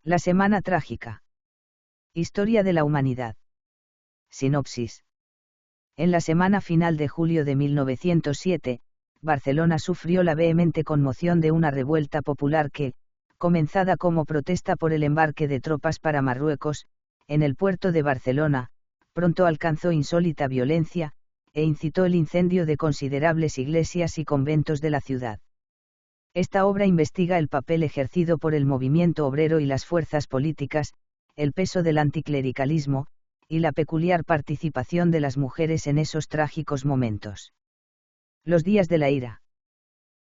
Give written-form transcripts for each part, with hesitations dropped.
La semana trágica. Historia de la humanidad. Sinopsis. En la semana final de julio de 1907, Barcelona sufrió la vehemente conmoción de una revuelta popular que, comenzada como protesta por el embarque de tropas para Marruecos, en el puerto de Barcelona, pronto alcanzó insólita violencia, e incitó el incendio de considerables iglesias y conventos de la ciudad. Esta obra investiga el papel ejercido por el movimiento obrero y las fuerzas políticas, el peso del anticlericalismo, y la peculiar participación de las mujeres en esos trágicos momentos. Los días de la ira.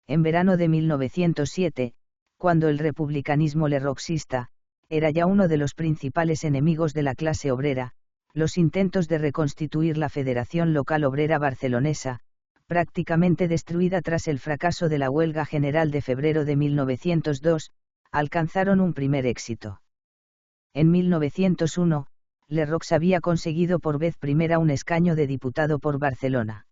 En verano de 1907, cuando el republicanismo lerroxista era ya uno de los principales enemigos de la clase obrera, los intentos de reconstituir la Federación Local Obrera Barcelonesa, prácticamente destruida tras el fracaso de la huelga general de febrero de 1902, alcanzaron un primer éxito. En 1901, Lerroux había conseguido por vez primera un escaño de diputado por Barcelona.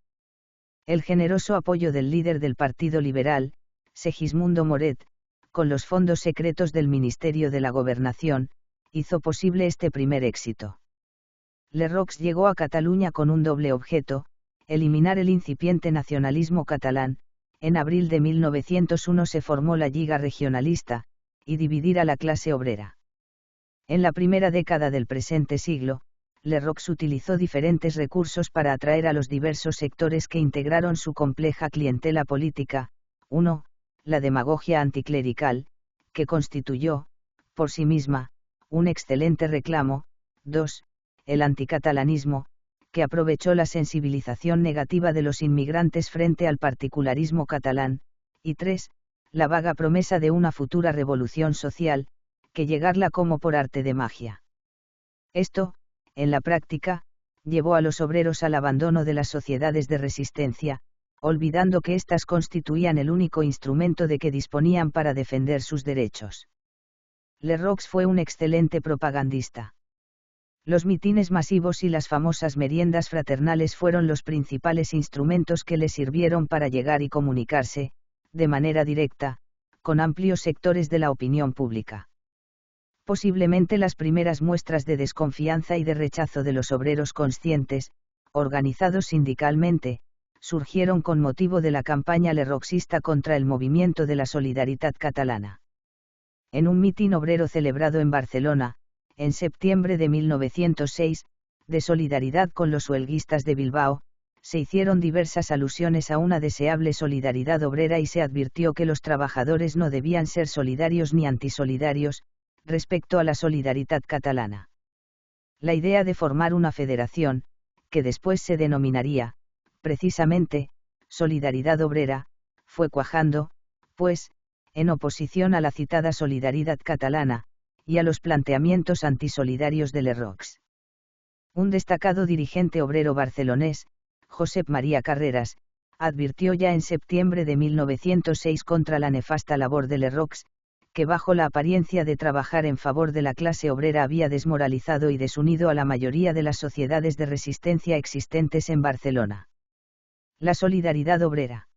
El generoso apoyo del líder del Partido Liberal, Segismundo Moret, con los fondos secretos del Ministerio de la Gobernación, hizo posible este primer éxito. Lerroux llegó a Cataluña con un doble objeto: eliminar el incipiente nacionalismo catalán. En abril de 1901 se formó la Lliga Regionalista, y dividir a la clase obrera. En la primera década del presente siglo, Lerroux utilizó diferentes recursos para atraer a los diversos sectores que integraron su compleja clientela política. 1. La demagogia anticlerical, que constituyó, por sí misma, un excelente reclamo. 2. El anticatalanismo, que aprovechó la sensibilización negativa de los inmigrantes frente al particularismo catalán. Y 3. La vaga promesa de una futura revolución social, que llegarla como por arte de magia. Esto, en la práctica, llevó a los obreros al abandono de las sociedades de resistencia, olvidando que éstas constituían el único instrumento de que disponían para defender sus derechos. Lerroux fue un excelente propagandista. Los mitines masivos y las famosas meriendas fraternales fueron los principales instrumentos que le sirvieron para llegar y comunicarse, de manera directa, con amplios sectores de la opinión pública. Posiblemente las primeras muestras de desconfianza y de rechazo de los obreros conscientes, organizados sindicalmente, surgieron con motivo de la campaña lerroxista contra el movimiento de la Solidaridad catalana. En un mitin obrero celebrado en Barcelona, en septiembre de 1906, de solidaridad con los huelguistas de Bilbao, se hicieron diversas alusiones a una deseable solidaridad obrera y se advirtió que los trabajadores no debían ser solidarios ni antisolidarios, respecto a la Solidaridad catalana. La idea de formar una federación, que después se denominaría, precisamente, Solidaridad Obrera, fue cuajando, pues, en oposición a la citada Solidaridad catalana, y a los planteamientos antisolidarios de Lerroux. Un destacado dirigente obrero barcelonés, Josep María Carreras, advirtió ya en septiembre de 1906 contra la nefasta labor de Lerroux, que bajo la apariencia de trabajar en favor de la clase obrera había desmoralizado y desunido a la mayoría de las sociedades de resistencia existentes en Barcelona. La solidaridad obrera.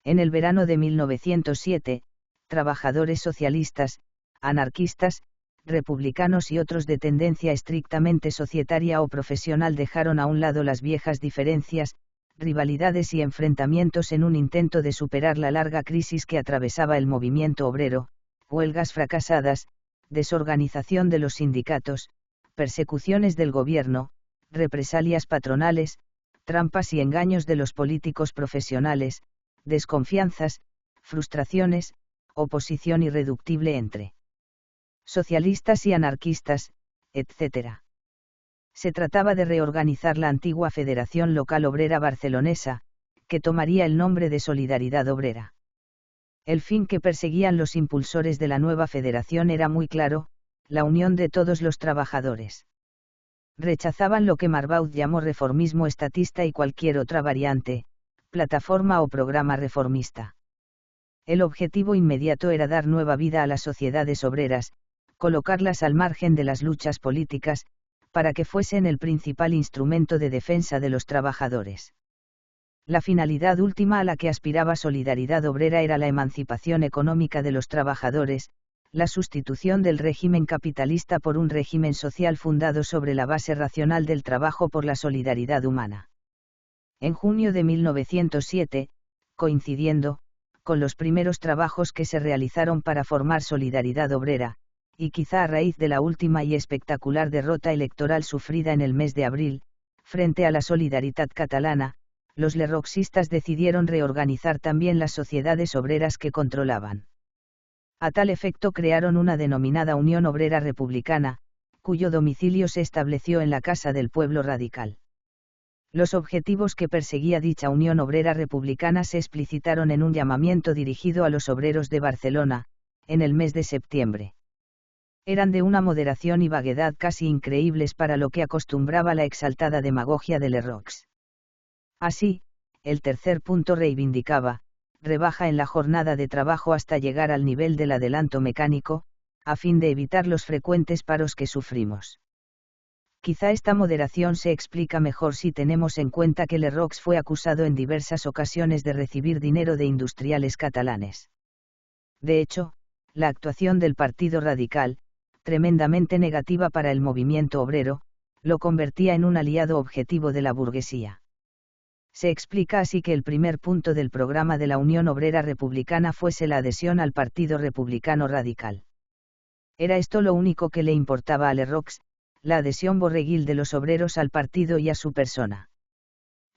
En el verano de 1907, trabajadores socialistas, anarquistas, republicanos y otros de tendencia estrictamente societaria o profesional dejaron a un lado las viejas diferencias, rivalidades y enfrentamientos en un intento de superar la larga crisis que atravesaba el movimiento obrero: huelgas fracasadas, desorganización de los sindicatos, persecuciones del gobierno, represalias patronales, trampas y engaños de los políticos profesionales, desconfianzas, frustraciones, oposición irreductible entre socialistas y anarquistas, etc. Se trataba de reorganizar la antigua Federación Local Obrera Barcelonesa, que tomaría el nombre de Solidaridad Obrera. El fin que perseguían los impulsores de la nueva federación era muy claro: la unión de todos los trabajadores. Rechazaban lo que Marbaud llamó reformismo estatista y cualquier otra variante, plataforma o programa reformista. El objetivo inmediato era dar nueva vida a las sociedades obreras, colocarlas al margen de las luchas políticas, para que fuesen el principal instrumento de defensa de los trabajadores. La finalidad última a la que aspiraba Solidaridad Obrera era la emancipación económica de los trabajadores, la sustitución del régimen capitalista por un régimen social fundado sobre la base racional del trabajo por la solidaridad humana. En junio de 1907, coincidiendo con los primeros trabajos que se realizaron para formar Solidaridad Obrera, y quizá a raíz de la última y espectacular derrota electoral sufrida en el mes de abril, frente a la Solidaritat catalana, los lerroxistas decidieron reorganizar también las sociedades obreras que controlaban. A tal efecto crearon una denominada Unión Obrera Republicana, cuyo domicilio se estableció en la Casa del Pueblo Radical. Los objetivos que perseguía dicha Unión Obrera Republicana se explicitaron en un llamamiento dirigido a los obreros de Barcelona, en el mes de septiembre. Eran de una moderación y vaguedad casi increíbles para lo que acostumbraba la exaltada demagogia de Lerroux. Así, el tercer punto reivindicaba, rebaja en la jornada de trabajo hasta llegar al nivel del adelanto mecánico, a fin de evitar los frecuentes paros que sufrimos. Quizá esta moderación se explica mejor si tenemos en cuenta que Lerroux fue acusado en diversas ocasiones de recibir dinero de industriales catalanes. De hecho, la actuación del Partido Radical, tremendamente negativa para el movimiento obrero, lo convertía en un aliado objetivo de la burguesía. Se explica así que el primer punto del programa de la Unión Obrera Republicana fuese la adhesión al Partido Republicano Radical. Era esto lo único que le importaba a Lerroux, la adhesión borreguil de los obreros al partido y a su persona.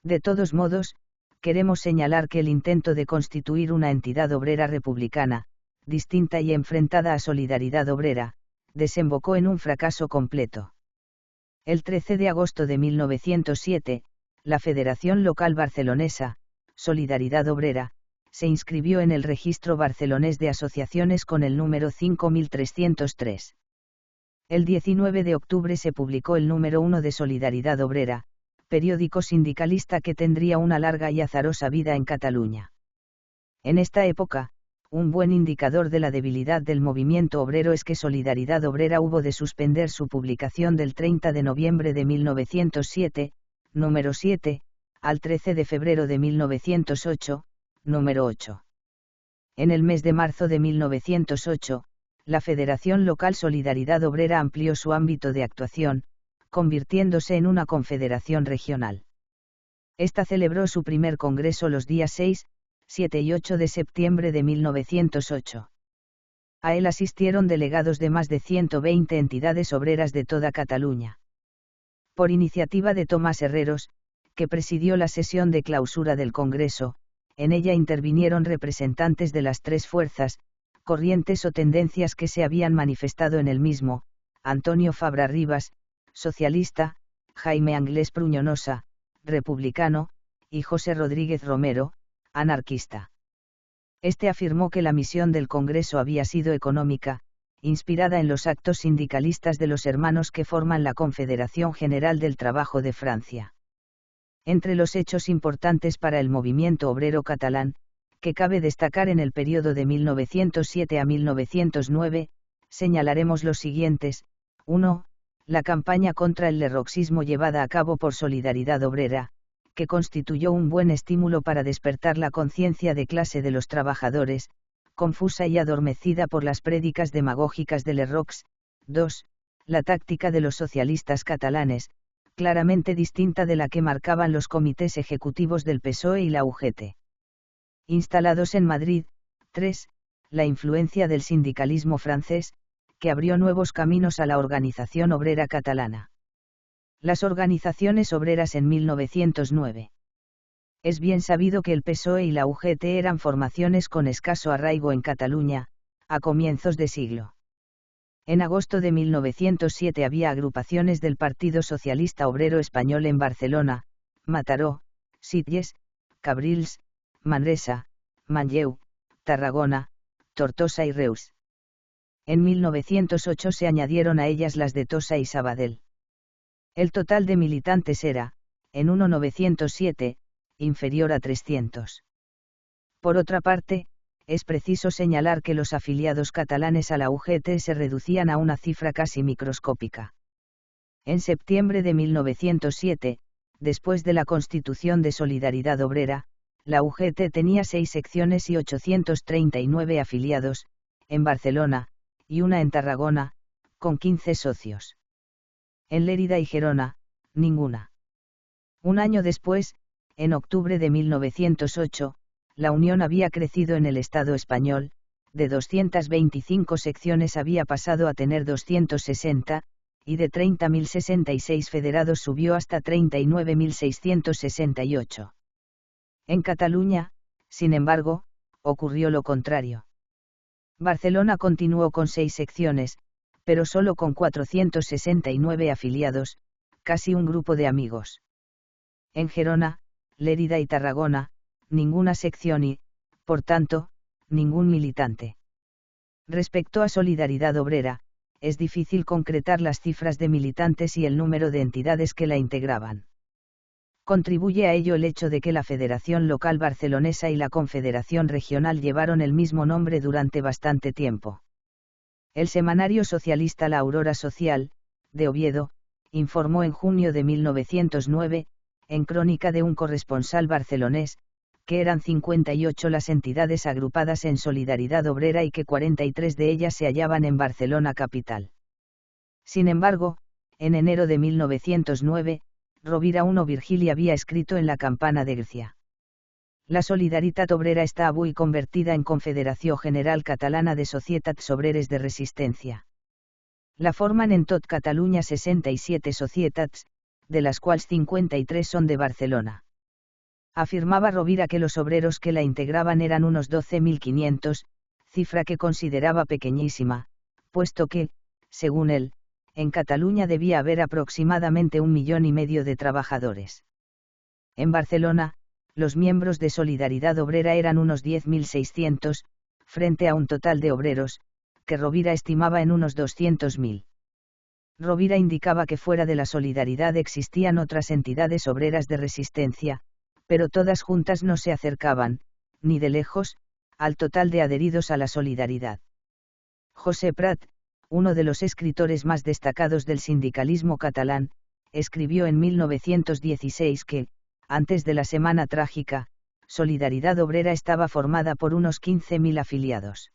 De todos modos, queremos señalar que el intento de constituir una entidad obrera republicana, distinta y enfrentada a Solidaridad Obrera, desembocó en un fracaso completo. El 13 de agosto de 1907, la Federación Local Barcelonesa, Solidaridad Obrera, se inscribió en el Registro Barcelonés de Asociaciones con el número 5303. El 19 de octubre se publicó el número 1 de Solidaridad Obrera, periódico sindicalista que tendría una larga y azarosa vida en Cataluña. En esta época, un buen indicador de la debilidad del movimiento obrero es que Solidaridad Obrera hubo de suspender su publicación del 30 de noviembre de 1907, número 7, al 13 de febrero de 1908, número 8. En el mes de marzo de 1908, la Federación Local Solidaridad Obrera amplió su ámbito de actuación, convirtiéndose en una confederación regional. Esta celebró su primer congreso los días 6, 7 y 8 de septiembre de 1908. A él asistieron delegados de más de 120 entidades obreras de toda Cataluña. Por iniciativa de Tomás Herreros, que presidió la sesión de clausura del Congreso, en ella intervinieron representantes de las tres fuerzas, corrientes o tendencias que se habían manifestado en el mismo: Antonio Fabra Rivas, socialista, Jaime Anglés Pruñonosa, republicano, y José Rodríguez Romero, anarquista. Este afirmó que la misión del Congreso había sido económica, inspirada en los actos sindicalistas de los hermanos que forman la Confederación General del Trabajo de Francia. Entre los hechos importantes para el movimiento obrero catalán, que cabe destacar en el periodo de 1907 a 1909, señalaremos los siguientes: 1. La campaña contra el lerroxismo llevada a cabo por Solidaridad Obrera, que constituyó un buen estímulo para despertar la conciencia de clase de los trabajadores, confusa y adormecida por las prédicas demagógicas de Lerroux. 2. La táctica de los socialistas catalanes, claramente distinta de la que marcaban los comités ejecutivos del PSOE y la UGT. Instalados en Madrid. 3. La influencia del sindicalismo francés, que abrió nuevos caminos a la organización obrera catalana. Las organizaciones obreras en 1909. Es bien sabido que el PSOE y la UGT eran formaciones con escaso arraigo en Cataluña, a comienzos de siglo. En agosto de 1907 había agrupaciones del Partido Socialista Obrero Español en Barcelona, Mataró, Sitges, Cabrils, Manresa, Manlleu, Tarragona, Tortosa y Reus. En 1908 se añadieron a ellas las de Tossa y Sabadell. El total de militantes era, en 1907, inferior a 300. Por otra parte, es preciso señalar que los afiliados catalanes a la UGT se reducían a una cifra casi microscópica. En septiembre de 1907, después de la constitución de Solidaridad Obrera, la UGT tenía 6 secciones y 839 afiliados, en Barcelona, y una en Tarragona, con 15 socios. En Lérida y Gerona, ninguna. Un año después, en octubre de 1908, la Unión había crecido en el Estado español, de 225 secciones había pasado a tener 260, y de 30.066 federados subió hasta 39.668. En Cataluña, sin embargo, ocurrió lo contrario. Barcelona continuó con 6 secciones, pero solo con 469 afiliados, casi un grupo de amigos. En Gerona, Lérida y Tarragona, ninguna sección y, por tanto, ningún militante. Respecto a Solidaridad Obrera, es difícil concretar las cifras de militantes y el número de entidades que la integraban. Contribuye a ello el hecho de que la Federación Local Barcelonesa y la Confederación Regional llevaron el mismo nombre durante bastante tiempo. El semanario socialista La Aurora Social, de Oviedo, informó en junio de 1909, en crónica de un corresponsal barcelonés, que eran 58 las entidades agrupadas en Solidaridad Obrera y que 43 de ellas se hallaban en Barcelona capital. Sin embargo, en enero de 1909, Rovira I Virgili había escrito en la Campana de Grecia: la Solidaritat Obrera està avui convertida en Confederació General Catalana de Societats Obreres de Resistencia. La forman en tot Catalunya 67 societats, de las cuales 53 son de Barcelona. Afirmaba Rovira que los obreros que la integraban eran unos 12.500, cifra que consideraba pequeñísima, puesto que, según él, en Cataluña debía haber aproximadamente 1,5 millones de trabajadores. En Barcelona, los miembros de Solidaridad Obrera eran unos 10.600, frente a un total de obreros, que Rovira estimaba en unos 200.000. Rovira indicaba que fuera de la Solidaridad existían otras entidades obreras de resistencia, pero todas juntas no se acercaban, ni de lejos, al total de adheridos a la Solidaridad. José Prat, uno de los escritores más destacados del sindicalismo catalán, escribió en 1916 que, antes de la Semana Trágica, Solidaridad Obrera estaba formada por unos 15.000 afiliados.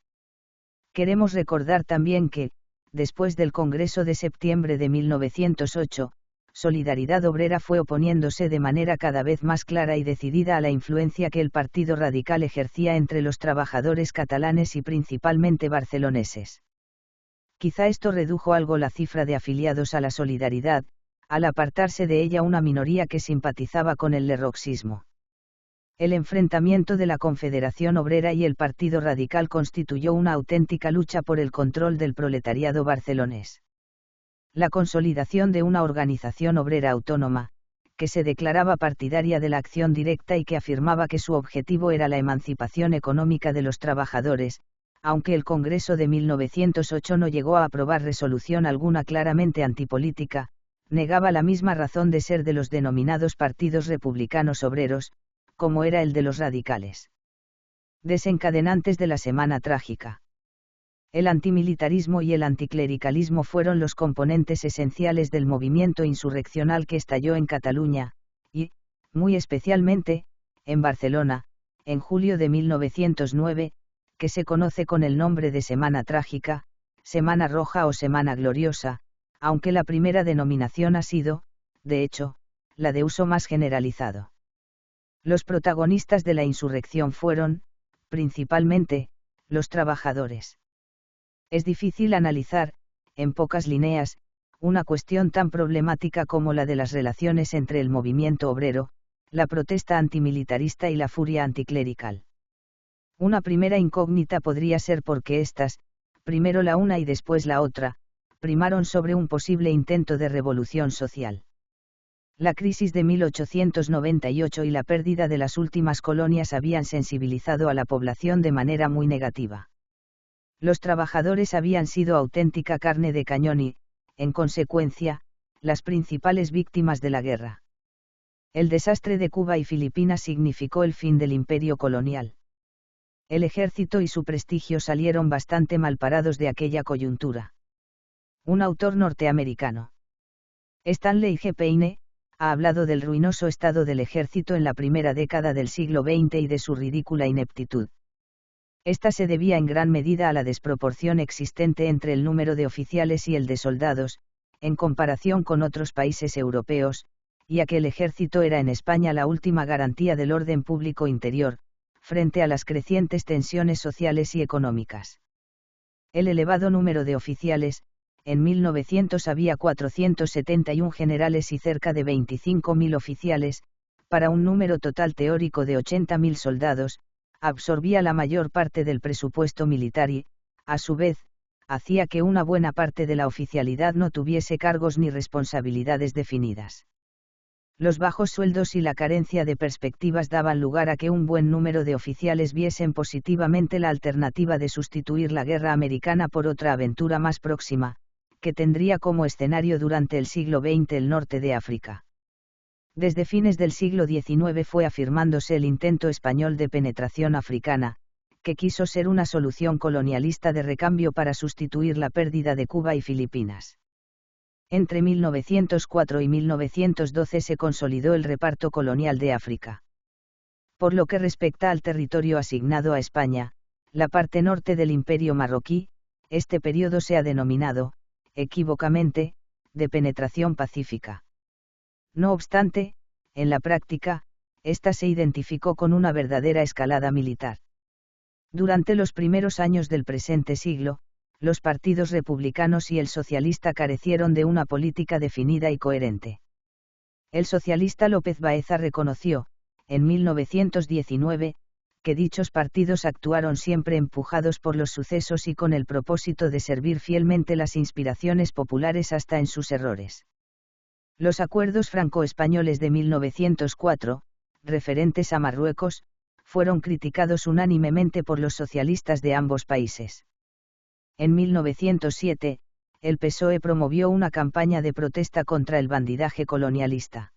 Queremos recordar también que, después del Congreso de septiembre de 1908, Solidaridad Obrera fue oponiéndose de manera cada vez más clara y decidida a la influencia que el Partido Radical ejercía entre los trabajadores catalanes y principalmente barceloneses. Quizá esto redujo algo la cifra de afiliados a la Solidaridad, al apartarse de ella una minoría que simpatizaba con el lerroxismo. El enfrentamiento de la Confederación Obrera y el Partido Radical constituyó una auténtica lucha por el control del proletariado barcelonés. La consolidación de una organización obrera autónoma, que se declaraba partidaria de la acción directa y que afirmaba que su objetivo era la emancipación económica de los trabajadores, aunque el Congreso de 1908 no llegó a aprobar resolución alguna claramente antipolítica, negaba la misma razón de ser de los denominados partidos republicanos obreros, como era el de los radicales. Desencadenantes de la Semana Trágica. El antimilitarismo y el anticlericalismo fueron los componentes esenciales del movimiento insurreccional que estalló en Cataluña, y, muy especialmente, en Barcelona, en julio de 1909, que se conoce con el nombre de Semana Trágica, Semana Roja o Semana Gloriosa, aunque la primera denominación ha sido, de hecho, la de uso más generalizado. Los protagonistas de la insurrección fueron, principalmente, los trabajadores. Es difícil analizar, en pocas líneas, una cuestión tan problemática como la de las relaciones entre el movimiento obrero, la protesta antimilitarista y la furia anticlerical. Una primera incógnita podría ser por qué estas, primero la una y después la otra, primaron sobre un posible intento de revolución social. La crisis de 1898 y la pérdida de las últimas colonias habían sensibilizado a la población de manera muy negativa. Los trabajadores habían sido auténtica carne de cañón y, en consecuencia, las principales víctimas de la guerra. El desastre de Cuba y Filipinas significó el fin del imperio colonial. El ejército y su prestigio salieron bastante malparados de aquella coyuntura. Un autor norteamericano, Stanley G. Payne, ha hablado del ruinoso estado del ejército en la primera década del siglo XX y de su ridícula ineptitud. Esta se debía en gran medida a la desproporción existente entre el número de oficiales y el de soldados, en comparación con otros países europeos, y a que el ejército era en España la última garantía del orden público interior, frente a las crecientes tensiones sociales y económicas. El elevado número de oficiales, en 1900 había 471 generales y cerca de 25.000 oficiales, para un número total teórico de 80.000 soldados, absorbía la mayor parte del presupuesto militar y, a su vez, hacía que una buena parte de la oficialidad no tuviese cargos ni responsabilidades definidas. Los bajos sueldos y la carencia de perspectivas daban lugar a que un buen número de oficiales viesen positivamente la alternativa de sustituir la guerra americana por otra aventura más próxima, que tendría como escenario durante el siglo XX el norte de África. Desde fines del siglo XIX fue afirmándose el intento español de penetración africana, que quiso ser una solución colonialista de recambio para sustituir la pérdida de Cuba y Filipinas. Entre 1904 y 1912 se consolidó el reparto colonial de África. Por lo que respecta al territorio asignado a España, la parte norte del Imperio marroquí, este periodo se ha denominado, equívocamente, de penetración pacífica. No obstante, en la práctica, esta se identificó con una verdadera escalada militar. Durante los primeros años del presente siglo, los partidos republicanos y el socialista carecieron de una política definida y coherente. El socialista López Baeza reconoció, en 1919, que dichos partidos actuaron siempre empujados por los sucesos y con el propósito de servir fielmente las inspiraciones populares hasta en sus errores. Los acuerdos franco-españoles de 1904, referentes a Marruecos, fueron criticados unánimemente por los socialistas de ambos países. En 1907, el PSOE promovió una campaña de protesta contra el bandidaje colonialista.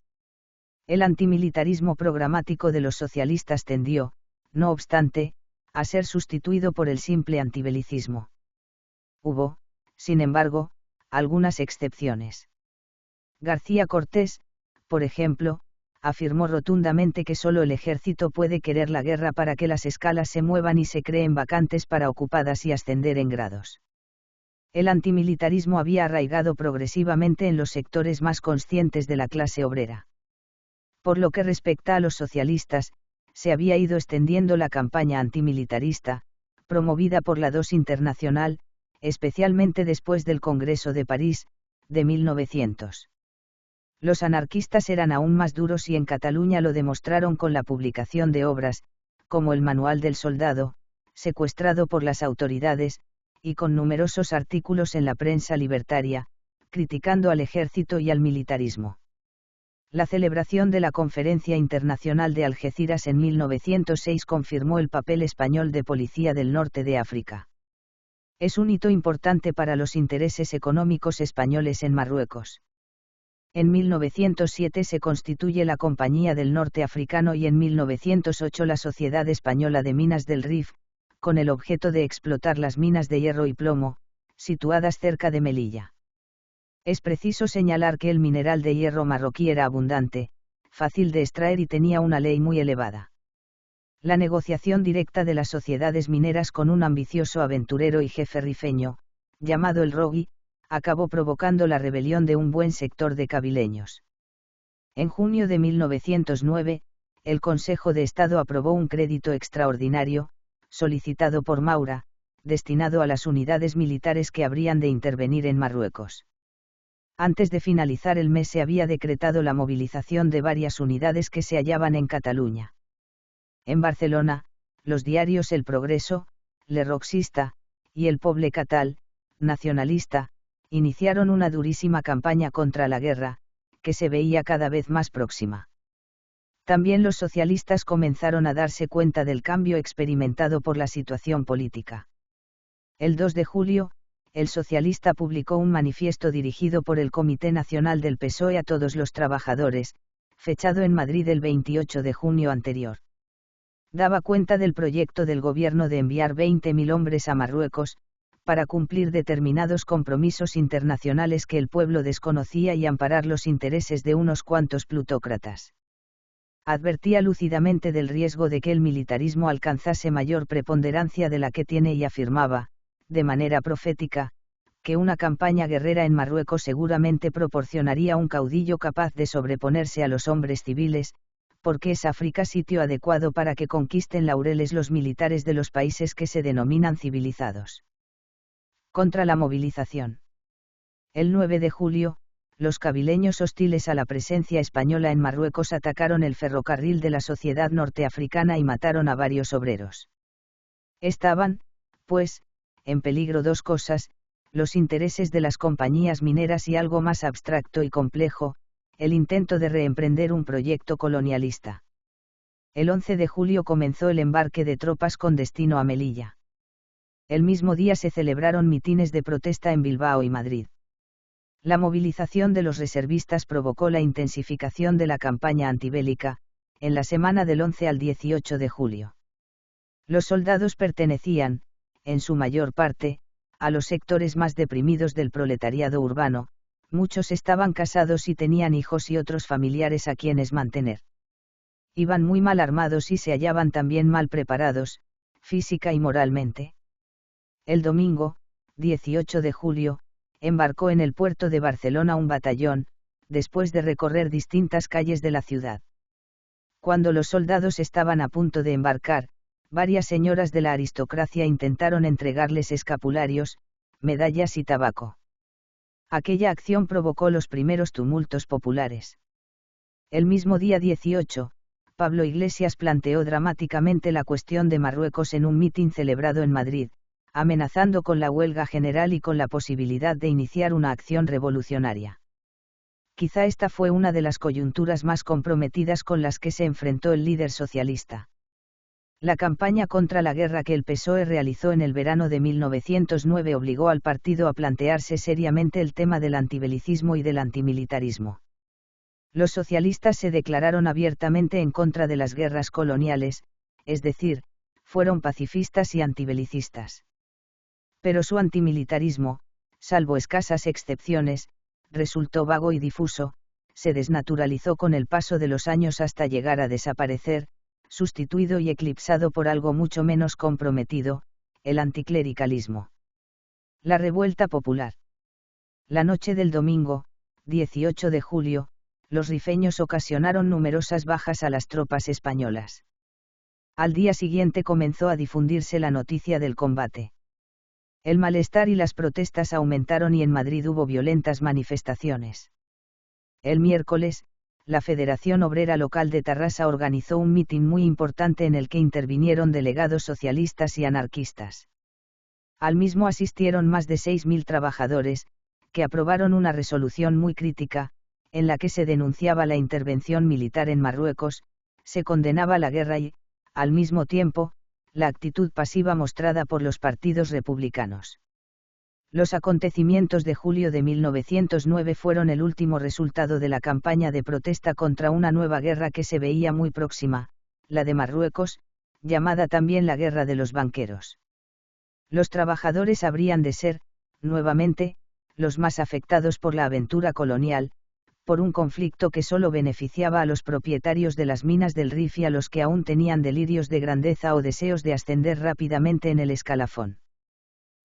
El antimilitarismo programático de los socialistas tendió, no obstante, a ser sustituido por el simple antibelicismo. Hubo, sin embargo, algunas excepciones. García Cortés, por ejemplo, afirmó rotundamente que solo el ejército puede querer la guerra para que las escalas se muevan y se creen vacantes para ocupadas y ascender en grados. El antimilitarismo había arraigado progresivamente en los sectores más conscientes de la clase obrera. Por lo que respecta a los socialistas, se había ido extendiendo la campaña antimilitarista, promovida por la II Internacional, especialmente después del Congreso de París, de 1900. Los anarquistas eran aún más duros y en Cataluña lo demostraron con la publicación de obras, como el Manual del Soldado, secuestrado por las autoridades, y con numerosos artículos en la prensa libertaria, criticando al ejército y al militarismo. La celebración de la Conferencia Internacional de Algeciras en 1906 confirmó el papel español de policía del norte de África. Es un hito importante para los intereses económicos españoles en Marruecos. En 1907 se constituye la Compañía del Norte Africano y en 1908 la Sociedad Española de Minas del Rif, con el objeto de explotar las minas de hierro y plomo, situadas cerca de Melilla. Es preciso señalar que el mineral de hierro marroquí era abundante, fácil de extraer y tenía una ley muy elevada. La negociación directa de las sociedades mineras con un ambicioso aventurero y jefe rifeño, llamado el Rogui, acabó provocando la rebelión de un buen sector de cabileños. En junio de 1909, el Consejo de Estado aprobó un crédito extraordinario, solicitado por Maura, destinado a las unidades militares que habrían de intervenir en Marruecos. Antes de finalizar el mes se había decretado la movilización de varias unidades que se hallaban en Cataluña. En Barcelona, los diarios El Progreso, Le Roxista, y El Poble Catal, nacionalista, iniciaron una durísima campaña contra la guerra, que se veía cada vez más próxima. También los socialistas comenzaron a darse cuenta del cambio experimentado por la situación política. El 2 de julio, el socialista publicó un manifiesto dirigido por el Comité Nacional del PSOE a todos los trabajadores, fechado en Madrid el 28 de junio anterior. Daba cuenta del proyecto del gobierno de enviar 20.000 hombres a Marruecos, para cumplir determinados compromisos internacionales que el pueblo desconocía y amparar los intereses de unos cuantos plutócratas. Advertía lúcidamente del riesgo de que el militarismo alcanzase mayor preponderancia de la que tiene y afirmaba, de manera profética, que una campaña guerrera en Marruecos seguramente proporcionaría un caudillo capaz de sobreponerse a los hombres civiles, porque es África sitio adecuado para que conquisten laureles los militares de los países que se denominan civilizados. Contra la movilización. El 9 de julio, los cabileños hostiles a la presencia española en Marruecos atacaron el ferrocarril de la Sociedad Norteafricana y mataron a varios obreros. Estaban, pues, en peligro dos cosas: los intereses de las compañías mineras y algo más abstracto y complejo, el intento de reemprender un proyecto colonialista. El 11 de julio comenzó el embarque de tropas con destino a Melilla. El mismo día se celebraron mitines de protesta en Bilbao y Madrid. La movilización de los reservistas provocó la intensificación de la campaña antibélica, en la semana del 11 al 18 de julio. Los soldados pertenecían, en su mayor parte, a los sectores más deprimidos del proletariado urbano, muchos estaban casados y tenían hijos y otros familiares a quienes mantener. Iban muy mal armados y se hallaban también mal preparados, física y moralmente. El domingo, 18 de julio, embarcó en el puerto de Barcelona un batallón, después de recorrer distintas calles de la ciudad. Cuando los soldados estaban a punto de embarcar, varias señoras de la aristocracia intentaron entregarles escapularios, medallas y tabaco. Aquella acción provocó los primeros tumultos populares. El mismo día 18, Pablo Iglesias planteó dramáticamente la cuestión de Marruecos en un mitin celebrado en Madrid, amenazando con la huelga general y con la posibilidad de iniciar una acción revolucionaria. Quizá esta fue una de las coyunturas más comprometidas con las que se enfrentó el líder socialista. La campaña contra la guerra que el PSOE realizó en el verano de 1909 obligó al partido a plantearse seriamente el tema del antibelicismo y del antimilitarismo. Los socialistas se declararon abiertamente en contra de las guerras coloniales, es decir, fueron pacifistas y antibelicistas. Pero su antimilitarismo, salvo escasas excepciones, resultó vago y difuso, se desnaturalizó con el paso de los años hasta llegar a desaparecer, sustituido y eclipsado por algo mucho menos comprometido, el anticlericalismo. La revuelta popular. La noche del domingo, 18 de julio, los rifeños ocasionaron numerosas bajas a las tropas españolas. Al día siguiente comenzó a difundirse la noticia del combate. El malestar y las protestas aumentaron y en Madrid hubo violentas manifestaciones. El miércoles, la Federación Obrera Local de Tarrasa organizó un mitin muy importante en el que intervinieron delegados socialistas y anarquistas. Al mismo asistieron más de 6.000 trabajadores, que aprobaron una resolución muy crítica, en la que se denunciaba la intervención militar en Marruecos, se condenaba la guerra y, al mismo tiempo, la actitud pasiva mostrada por los partidos republicanos. Los acontecimientos de julio de 1909 fueron el último resultado de la campaña de protesta contra una nueva guerra que se veía muy próxima, la de Marruecos, llamada también la Guerra de los Banqueros. Los trabajadores habrían de ser, nuevamente, los más afectados por la aventura colonial, por un conflicto que solo beneficiaba a los propietarios de las minas del Rif y a los que aún tenían delirios de grandeza o deseos de ascender rápidamente en el escalafón.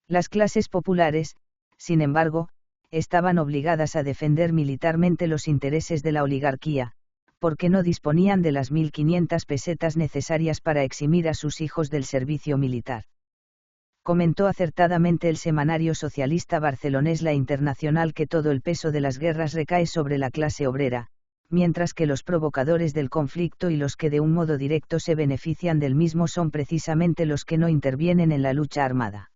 Las clases populares, sin embargo, estaban obligadas a defender militarmente los intereses de la oligarquía, porque no disponían de las 1.500 pesetas necesarias para eximir a sus hijos del servicio militar. Comentó acertadamente el semanario socialista barcelonés La Internacional que todo el peso de las guerras recae sobre la clase obrera, mientras que los provocadores del conflicto y los que de un modo directo se benefician del mismo son precisamente los que no intervienen en la lucha armada.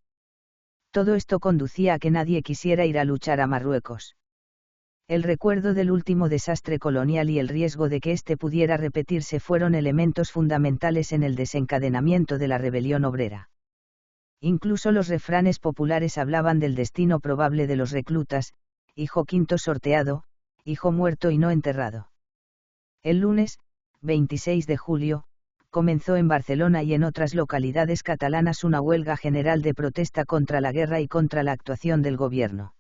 Todo esto conducía a que nadie quisiera ir a luchar a Marruecos. El recuerdo del último desastre colonial y el riesgo de que éste pudiera repetirse fueron elementos fundamentales en el desencadenamiento de la rebelión obrera. Incluso los refranes populares hablaban del destino probable de los reclutas: hijo quinto sorteado, hijo muerto y no enterrado. El lunes, 26 de julio, comenzó en Barcelona y en otras localidades catalanas una huelga general de protesta contra la guerra y contra la actuación del gobierno.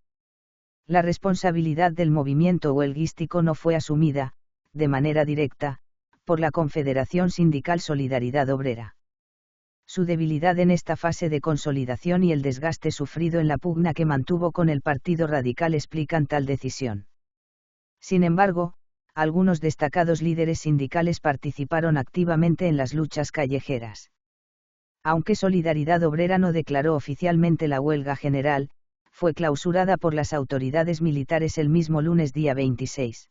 La responsabilidad del movimiento huelguístico no fue asumida, de manera directa, por la Confederación Sindical Solidaridad Obrera. Su debilidad en esta fase de consolidación y el desgaste sufrido en la pugna que mantuvo con el Partido Radical explican tal decisión. Sin embargo, algunos destacados líderes sindicales participaron activamente en las luchas callejeras. Aunque Solidaridad Obrera no declaró oficialmente la huelga general, fue clausurada por las autoridades militares el mismo lunes día 26.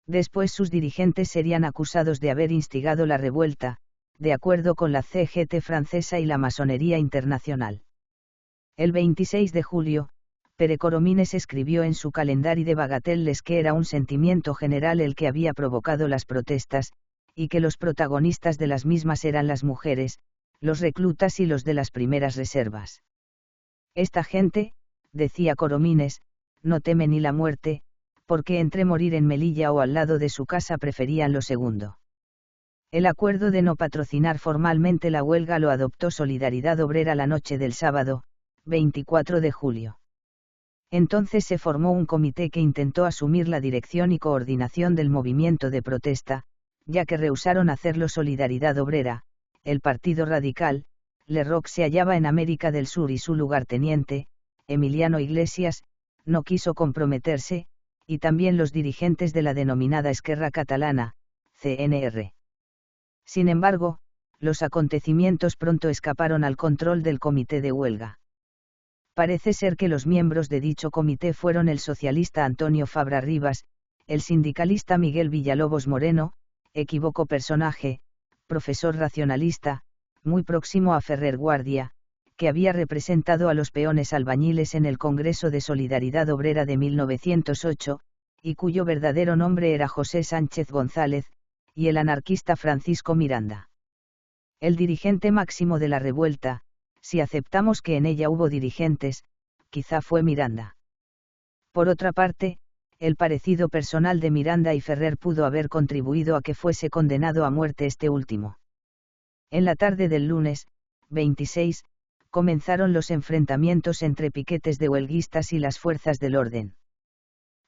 Después sus dirigentes serían acusados de haber instigado la revuelta, de acuerdo con la CGT francesa y la Masonería Internacional. El 26 de julio, Pere Coromines escribió en su calendario de Bagatelles que era un sentimiento general el que había provocado las protestas, y que los protagonistas de las mismas eran las mujeres, los reclutas y los de las primeras reservas. Esta gente, decía Coromines, no teme ni la muerte, porque entre morir en Melilla o al lado de su casa preferían lo segundo. El acuerdo de no patrocinar formalmente la huelga lo adoptó Solidaridad Obrera la noche del sábado, 24 de julio. Entonces se formó un comité que intentó asumir la dirección y coordinación del movimiento de protesta, ya que rehusaron hacerlo Solidaridad Obrera, el Partido Radical, Le Roc se hallaba en América del Sur y su lugarteniente, Emiliano Iglesias, no quiso comprometerse, y también los dirigentes de la denominada Esquerra Catalana, CNR. Sin embargo, los acontecimientos pronto escaparon al control del comité de huelga. Parece ser que los miembros de dicho comité fueron el socialista Antonio Fabra Rivas, el sindicalista Miguel Villalobos Moreno, equívoco personaje, profesor racionalista, muy próximo a Ferrer Guardia, que había representado a los peones albañiles en el Congreso de Solidaridad Obrera de 1908, y cuyo verdadero nombre era José Sánchez González, y el anarquista Francisco Miranda. El dirigente máximo de la revuelta, si aceptamos que en ella hubo dirigentes, quizá fue Miranda. Por otra parte, el parecido personal de Miranda y Ferrer pudo haber contribuido a que fuese condenado a muerte este último. En la tarde del lunes, 26, comenzaron los enfrentamientos entre piquetes de huelguistas y las fuerzas del orden.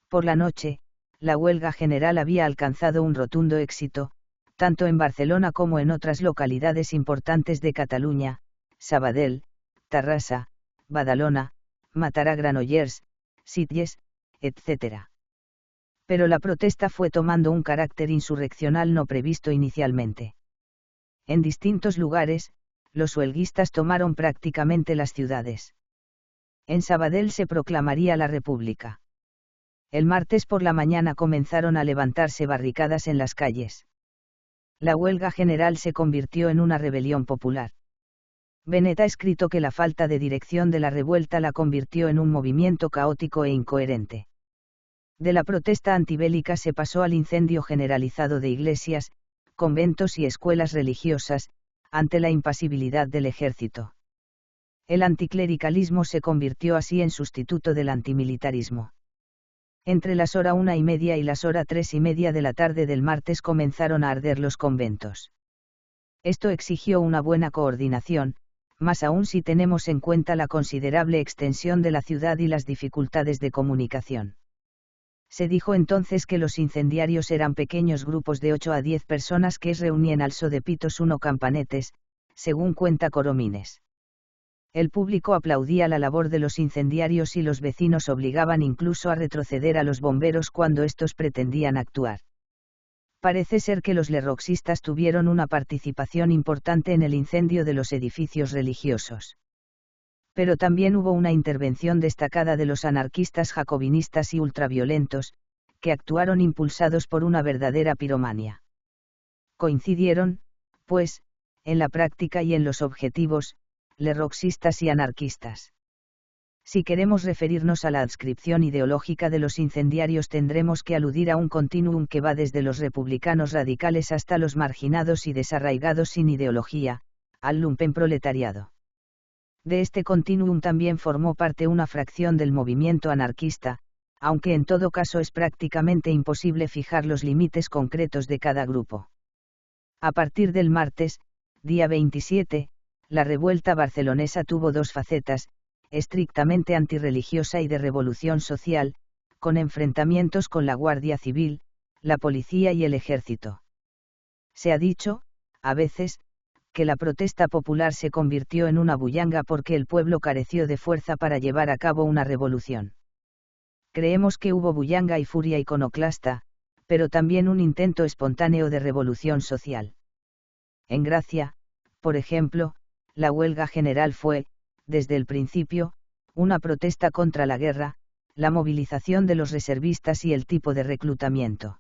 Por la noche, la huelga general había alcanzado un rotundo éxito, tanto en Barcelona como en otras localidades importantes de Cataluña, Sabadell, Tarrasa, Badalona, Matará, Granollers, Sitges, etc. Pero la protesta fue tomando un carácter insurreccional no previsto inicialmente. En distintos lugares, los huelguistas tomaron prácticamente las ciudades. En Sabadell se proclamaría la República. El martes por la mañana comenzaron a levantarse barricadas en las calles. La huelga general se convirtió en una rebelión popular. Bennett ha escrito que la falta de dirección de la revuelta la convirtió en un movimiento caótico e incoherente. De la protesta antibélica se pasó al incendio generalizado de iglesias, conventos y escuelas religiosas, ante la impasibilidad del ejército. El anticlericalismo se convirtió así en sustituto del antimilitarismo. Entre las horas 1:30 y las horas 3:30 de la tarde del martes comenzaron a arder los conventos. Esto exigió una buena coordinación, más aún si tenemos en cuenta la considerable extensión de la ciudad y las dificultades de comunicación. Se dijo entonces que los incendiarios eran pequeños grupos de 8 a 10 personas que reunían al so de pitos uno campanetes, según cuenta Coromines. El público aplaudía la labor de los incendiarios y los vecinos obligaban incluso a retroceder a los bomberos cuando estos pretendían actuar. Parece ser que los lerroxistas tuvieron una participación importante en el incendio de los edificios religiosos. Pero también hubo una intervención destacada de los anarquistas jacobinistas y ultraviolentos, que actuaron impulsados por una verdadera piromania. Coincidieron, pues, en la práctica y en los objetivos, lerroxistas y anarquistas. Si queremos referirnos a la adscripción ideológica de los incendiarios tendremos que aludir a un continuum que va desde los republicanos radicales hasta los marginados y desarraigados sin ideología, al lumpenproletariado. De este continuum también formó parte una fracción del movimiento anarquista, aunque en todo caso es prácticamente imposible fijar los límites concretos de cada grupo. A partir del martes, día 27, la revuelta barcelonesa tuvo dos facetas, estrictamente antirreligiosa y de revolución social, con enfrentamientos con la Guardia Civil, la policía y el ejército. Se ha dicho, a veces, que la protesta popular se convirtió en una bullanga porque el pueblo careció de fuerza para llevar a cabo una revolución. Creemos que hubo bullanga y furia iconoclasta, pero también un intento espontáneo de revolución social. En Gracia, por ejemplo, la huelga general fue, desde el principio, una protesta contra la guerra, la movilización de los reservistas y el tipo de reclutamiento.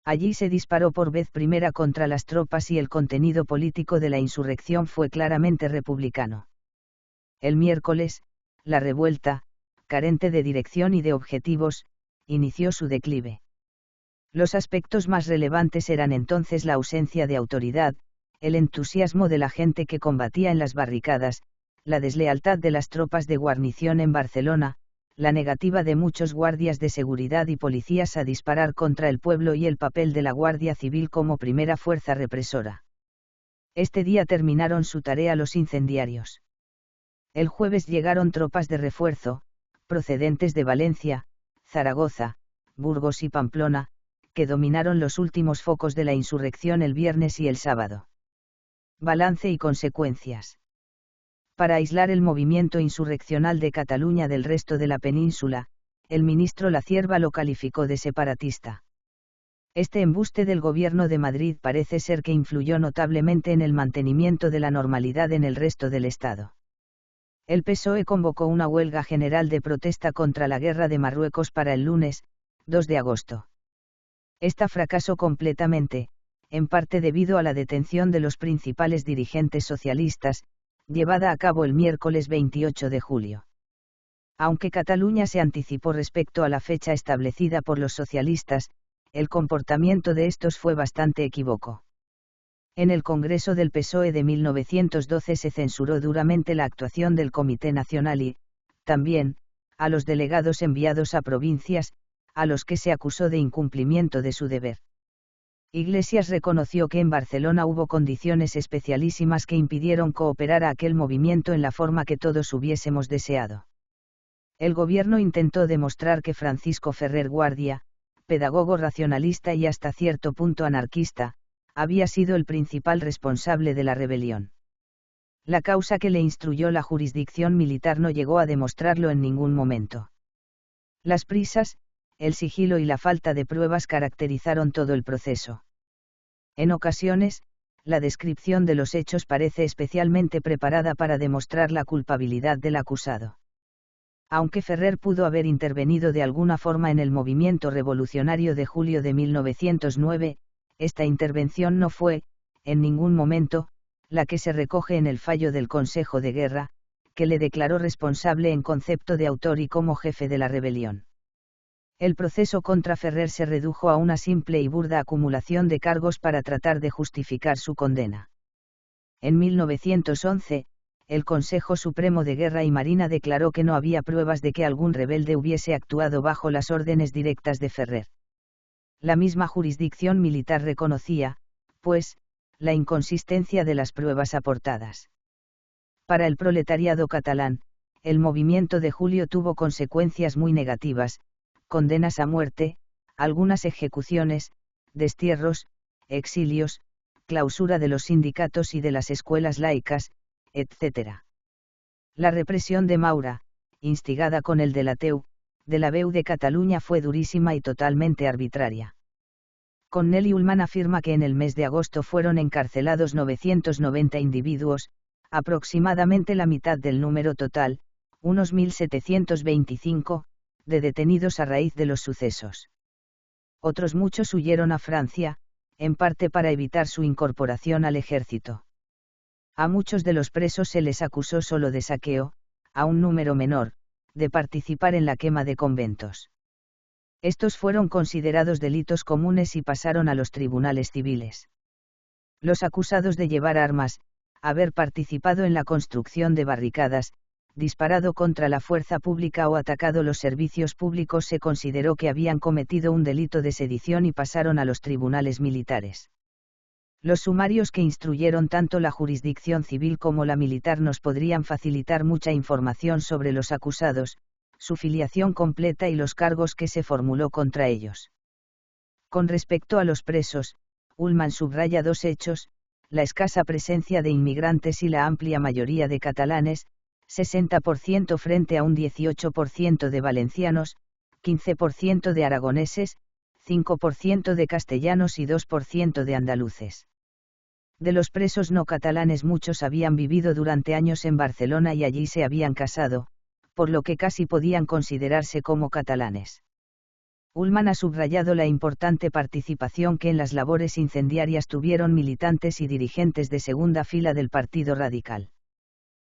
Allí se disparó por vez primera contra las tropas y el contenido político de la insurrección fue claramente republicano. El miércoles, la revuelta, carente de dirección y de objetivos, inició su declive. Los aspectos más relevantes eran entonces la ausencia de autoridad, el entusiasmo de la gente que combatía en las barricadas, la deslealtad de las tropas de guarnición en Barcelona, la negativa de muchos guardias de seguridad y policías a disparar contra el pueblo y el papel de la Guardia Civil como primera fuerza represora. Este día terminaron su tarea los incendiarios. El jueves llegaron tropas de refuerzo, procedentes de Valencia, Zaragoza, Burgos y Pamplona, que dominaron los últimos focos de la insurrección el viernes y el sábado. Balance y consecuencias. Para aislar el movimiento insurreccional de Cataluña del resto de la península, el ministro La Cierva lo calificó de separatista. Este embuste del gobierno de Madrid parece ser que influyó notablemente en el mantenimiento de la normalidad en el resto del Estado. El PSOE convocó una huelga general de protesta contra la guerra de Marruecos para el lunes, 2 de agosto. Esta fracasó completamente, en parte debido a la detención de los principales dirigentes socialistas, llevada a cabo el miércoles 28 de julio. Aunque Cataluña se anticipó respecto a la fecha establecida por los socialistas, el comportamiento de estos fue bastante equívoco. En el Congreso del PSOE de 1912 se censuró duramente la actuación del Comité Nacional y, también, a los delegados enviados a provincias, a los que se acusó de incumplimiento de su deber. Iglesias reconoció que en Barcelona hubo condiciones especialísimas que impidieron cooperar a aquel movimiento en la forma que todos hubiésemos deseado. El gobierno intentó demostrar que Francisco Ferrer Guardia, pedagogo racionalista y hasta cierto punto anarquista, había sido el principal responsable de la rebelión. La causa que le instruyó la jurisdicción militar no llegó a demostrarlo en ningún momento. Las prisas, el sigilo y la falta de pruebas caracterizaron todo el proceso. En ocasiones, la descripción de los hechos parece especialmente preparada para demostrar la culpabilidad del acusado. Aunque Ferrer pudo haber intervenido de alguna forma en el movimiento revolucionario de julio de 1909, esta intervención no fue, en ningún momento, la que se recoge en el fallo del Consejo de Guerra, que le declaró responsable en concepto de autor y como jefe de la rebelión. El proceso contra Ferrer se redujo a una simple y burda acumulación de cargos para tratar de justificar su condena. En 1911, el Consejo Supremo de Guerra y Marina declaró que no había pruebas de que algún rebelde hubiese actuado bajo las órdenes directas de Ferrer. La misma jurisdicción militar reconocía, pues, la inconsistencia de las pruebas aportadas. Para el proletariado catalán, el movimiento de julio tuvo consecuencias muy negativas, condenas a muerte, algunas ejecuciones, destierros, exilios, clausura de los sindicatos y de las escuelas laicas, etc. La represión de Maura, instigada con el delateu, de la Veu de Cataluña fue durísima y totalmente arbitraria. Connelly Ullman afirma que en el mes de agosto fueron encarcelados 990 individuos, aproximadamente la mitad del número total, unos 1725, de detenidos a raíz de los sucesos. Otros muchos huyeron a Francia, en parte para evitar su incorporación al ejército. A muchos de los presos se les acusó solo de saqueo, a un número menor, de participar en la quema de conventos. Estos fueron considerados delitos comunes y pasaron a los tribunales civiles. Los acusados de llevar armas, haber participado en la construcción de barricadas, disparado contra la fuerza pública o atacado los servicios públicos se consideró que habían cometido un delito de sedición y pasaron a los tribunales militares. Los sumarios que instruyeron tanto la jurisdicción civil como la militar nos podrían facilitar mucha información sobre los acusados, su filiación completa y los cargos que se formuló contra ellos. Con respecto a los presos, Ullman subraya dos hechos: la escasa presencia de inmigrantes y la amplia mayoría de catalanes, 60% frente a un 18% de valencianos, 15% de aragoneses, 5% de castellanos y 2% de andaluces. De los presos no catalanes muchos habían vivido durante años en Barcelona y allí se habían casado, por lo que casi podían considerarse como catalanes. Ullman ha subrayado la importante participación que en las labores incendiarias tuvieron militantes y dirigentes de segunda fila del Partido Radical.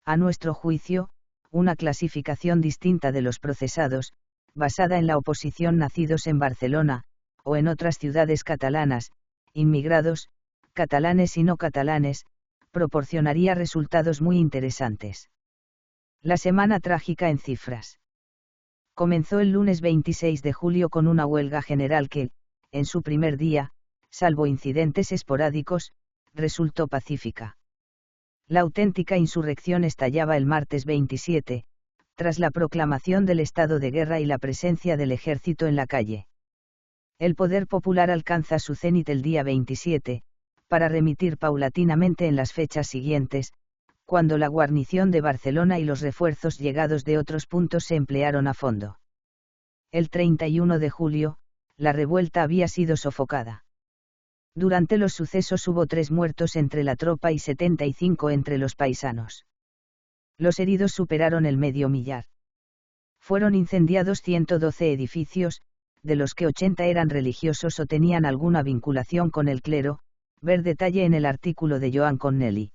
A nuestro juicio, una clasificación distinta de los procesados, basada en la oposición nacidos en Barcelona, o en otras ciudades catalanas, inmigrados, catalanes y no catalanes, proporcionaría resultados muy interesantes. La semana trágica en cifras. Comenzó el lunes 26 de julio con una huelga general que, en su primer día, salvo incidentes esporádicos, resultó pacífica. La auténtica insurrección estallaba el martes 27, tras la proclamación del estado de guerra y la presencia del ejército en la calle. El poder popular alcanza su cenit el día 27, para remitir paulatinamente en las fechas siguientes, cuando la guarnición de Barcelona y los refuerzos llegados de otros puntos se emplearon a fondo. El 31 de julio, la revuelta había sido sofocada. Durante los sucesos hubo 3 muertos entre la tropa y 75 entre los paisanos. Los heridos superaron el medio millar. Fueron incendiados 112 edificios, de los que 80 eran religiosos o tenían alguna vinculación con el clero, ver detalle en el artículo de Joan Connelly.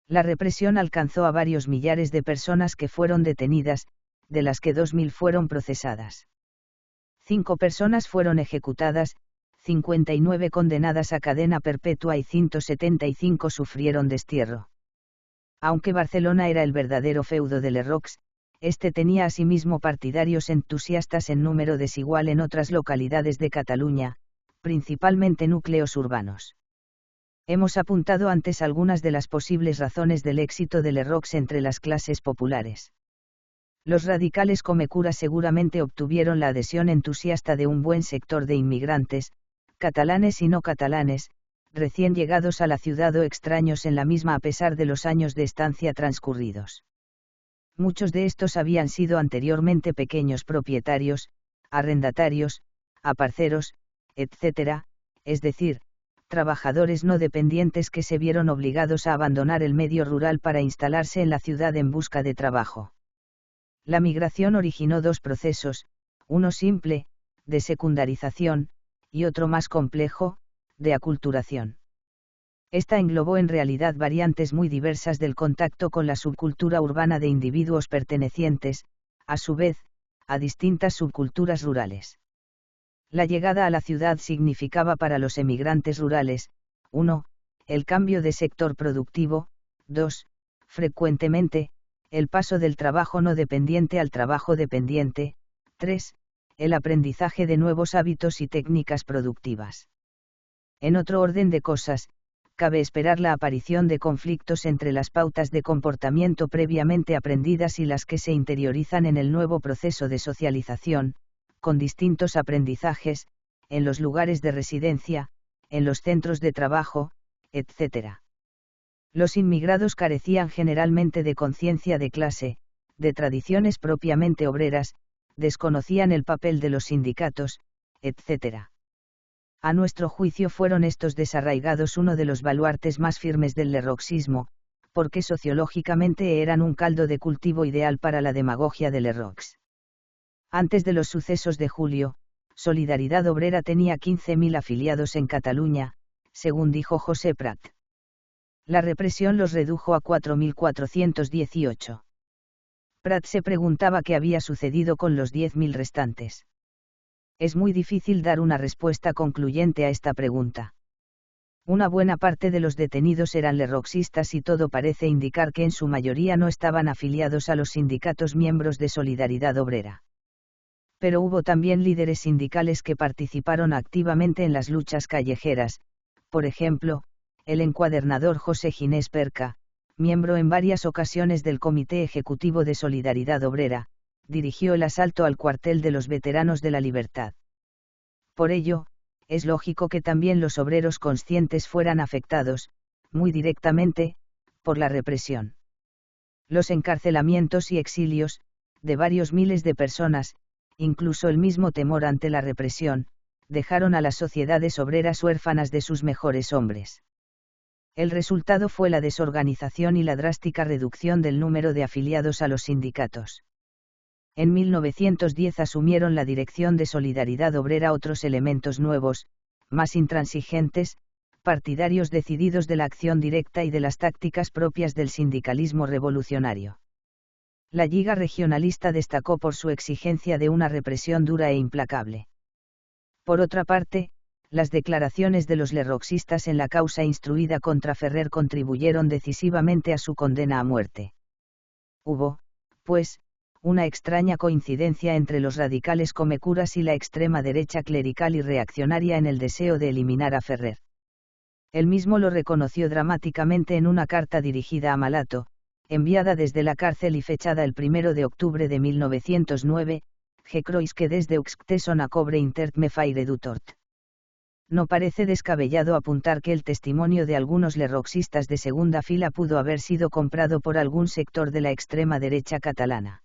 La represión alcanzó a varios millares de personas que fueron detenidas, de las que 2000 fueron procesadas. 5 personas fueron ejecutadas, 59 condenadas a cadena perpetua y 175 sufrieron destierro. Aunque Barcelona era el verdadero feudo de Lerroux, este tenía asimismo partidarios entusiastas en número desigual en otras localidades de Cataluña, principalmente núcleos urbanos. Hemos apuntado antes algunas de las posibles razones del éxito de Lerroux entre las clases populares. Los radicales comecuras seguramente obtuvieron la adhesión entusiasta de un buen sector de inmigrantes, catalanes y no catalanes, recién llegados a la ciudad o extraños en la misma a pesar de los años de estancia transcurridos. Muchos de estos habían sido anteriormente pequeños propietarios, arrendatarios, aparceros, etc., es decir, trabajadores no dependientes que se vieron obligados a abandonar el medio rural para instalarse en la ciudad en busca de trabajo. La migración originó 2 procesos, uno simple, de secundarización, y otro más complejo, de aculturación. Esta englobó en realidad variantes muy diversas del contacto con la subcultura urbana de individuos pertenecientes, a su vez, a distintas subculturas rurales. La llegada a la ciudad significaba para los emigrantes rurales, 1. El cambio de sector productivo, 2. Frecuentemente, el paso del trabajo no dependiente al trabajo dependiente, 3. El aprendizaje de nuevos hábitos y técnicas productivas. En otro orden de cosas, cabe esperar la aparición de conflictos entre las pautas de comportamiento previamente aprendidas y las que se interiorizan en el nuevo proceso de socialización, con distintos aprendizajes, en los lugares de residencia, en los centros de trabajo, etc. Los inmigrados carecían generalmente de conciencia de clase, de tradiciones propiamente obreras, desconocían el papel de los sindicatos, etc. A nuestro juicio fueron estos desarraigados uno de los baluartes más firmes del lerroxismo, porque sociológicamente eran un caldo de cultivo ideal para la demagogia de Lerroux. Antes de los sucesos de julio, Solidaridad Obrera tenía 15.000 afiliados en Cataluña, según dijo José Prat. La represión los redujo a 4.418. Prat se preguntaba qué había sucedido con los 10.000 restantes. Es muy difícil dar una respuesta concluyente a esta pregunta. Una buena parte de los detenidos eran lerroxistas y todo parece indicar que en su mayoría no estaban afiliados a los sindicatos miembros de Solidaridad Obrera. Pero hubo también líderes sindicales que participaron activamente en las luchas callejeras, por ejemplo, el encuadernador José Ginés Perca, miembro en varias ocasiones del Comité Ejecutivo de Solidaridad Obrera, dirigió el asalto al cuartel de los Veteranos de la Libertad. Por ello, es lógico que también los obreros conscientes fueran afectados, muy directamente, por la represión. Los encarcelamientos y exilios, de varios miles de personas, incluso el mismo temor ante la represión, dejaron a las sociedades obreras huérfanas de sus mejores hombres. El resultado fue la desorganización y la drástica reducción del número de afiliados a los sindicatos. En 1910 asumieron la dirección de Solidaridad Obrera otros elementos nuevos, más intransigentes, partidarios decididos de la acción directa y de las tácticas propias del sindicalismo revolucionario. La Lliga Regionalista destacó por su exigencia de una represión dura e implacable. Por otra parte, las declaraciones de los lerroxistas en la causa instruida contra Ferrer contribuyeron decisivamente a su condena a muerte. Hubo, pues, una extraña coincidencia entre los radicales comecuras y la extrema derecha clerical y reaccionaria en el deseo de eliminar a Ferrer. Él mismo lo reconoció dramáticamente en una carta dirigida a Malato, enviada desde la cárcel y fechada el 1 de octubre de 1909, «Je crois que desde uxte son a cobre intert me faire du tort». No parece descabellado apuntar que el testimonio de algunos lerroxistas de segunda fila pudo haber sido comprado por algún sector de la extrema derecha catalana.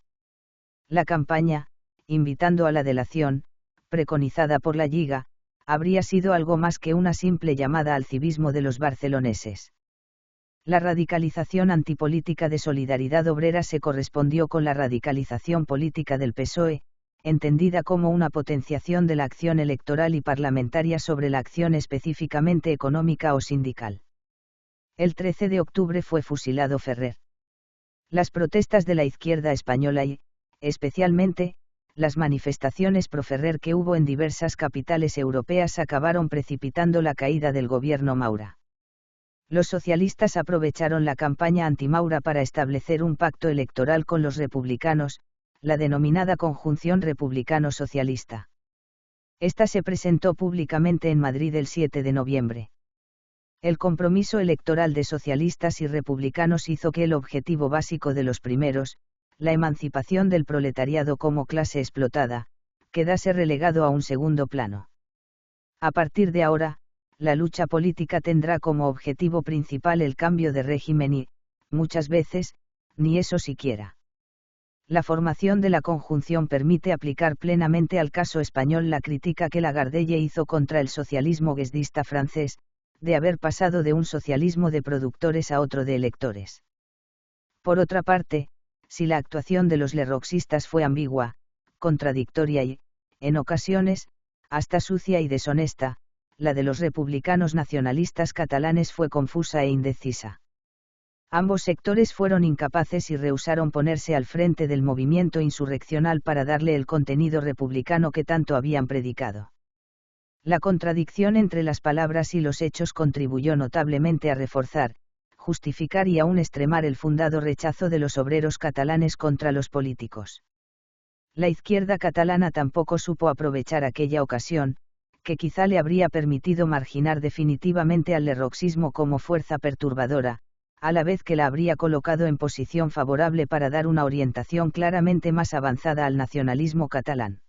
La campaña, invitando a la delación, preconizada por la Lliga, habría sido algo más que una simple llamada al civismo de los barceloneses. La radicalización antipolítica de Solidaridad Obrera se correspondió con la radicalización política del PSOE, entendida como una potenciación de la acción electoral y parlamentaria sobre la acción específicamente económica o sindical. El 13 de octubre fue fusilado Ferrer. Las protestas de la izquierda española y, especialmente, las manifestaciones pro Ferrer que hubo en diversas capitales europeas acabaron precipitando la caída del gobierno Maura. Los socialistas aprovecharon la campaña anti-Maura para establecer un pacto electoral con los republicanos, la denominada Conjunción Republicano-Socialista. Esta se presentó públicamente en Madrid el 7 de noviembre. El compromiso electoral de socialistas y republicanos hizo que el objetivo básico de los primeros, la emancipación del proletariado como clase explotada, quedase relegado a un segundo plano. A partir de ahora, la lucha política tendrá como objetivo principal el cambio de régimen y, muchas veces, ni eso siquiera. La formación de la conjunción permite aplicar plenamente al caso español la crítica que Lagardelle hizo contra el socialismo guesdista francés, de haber pasado de un socialismo de productores a otro de electores. Por otra parte, si la actuación de los lerroxistas fue ambigua, contradictoria y, en ocasiones, hasta sucia y deshonesta, la de los republicanos nacionalistas catalanes fue confusa e indecisa. Ambos sectores fueron incapaces y rehusaron ponerse al frente del movimiento insurreccional para darle el contenido republicano que tanto habían predicado. La contradicción entre las palabras y los hechos contribuyó notablemente a reforzar, justificar y aún extremar el fundado rechazo de los obreros catalanes contra los políticos. La izquierda catalana tampoco supo aprovechar aquella ocasión, que quizá le habría permitido marginar definitivamente al lerroxismo como fuerza perturbadora, a la vez que la habría colocado en posición favorable para dar una orientación claramente más avanzada al nacionalismo catalán.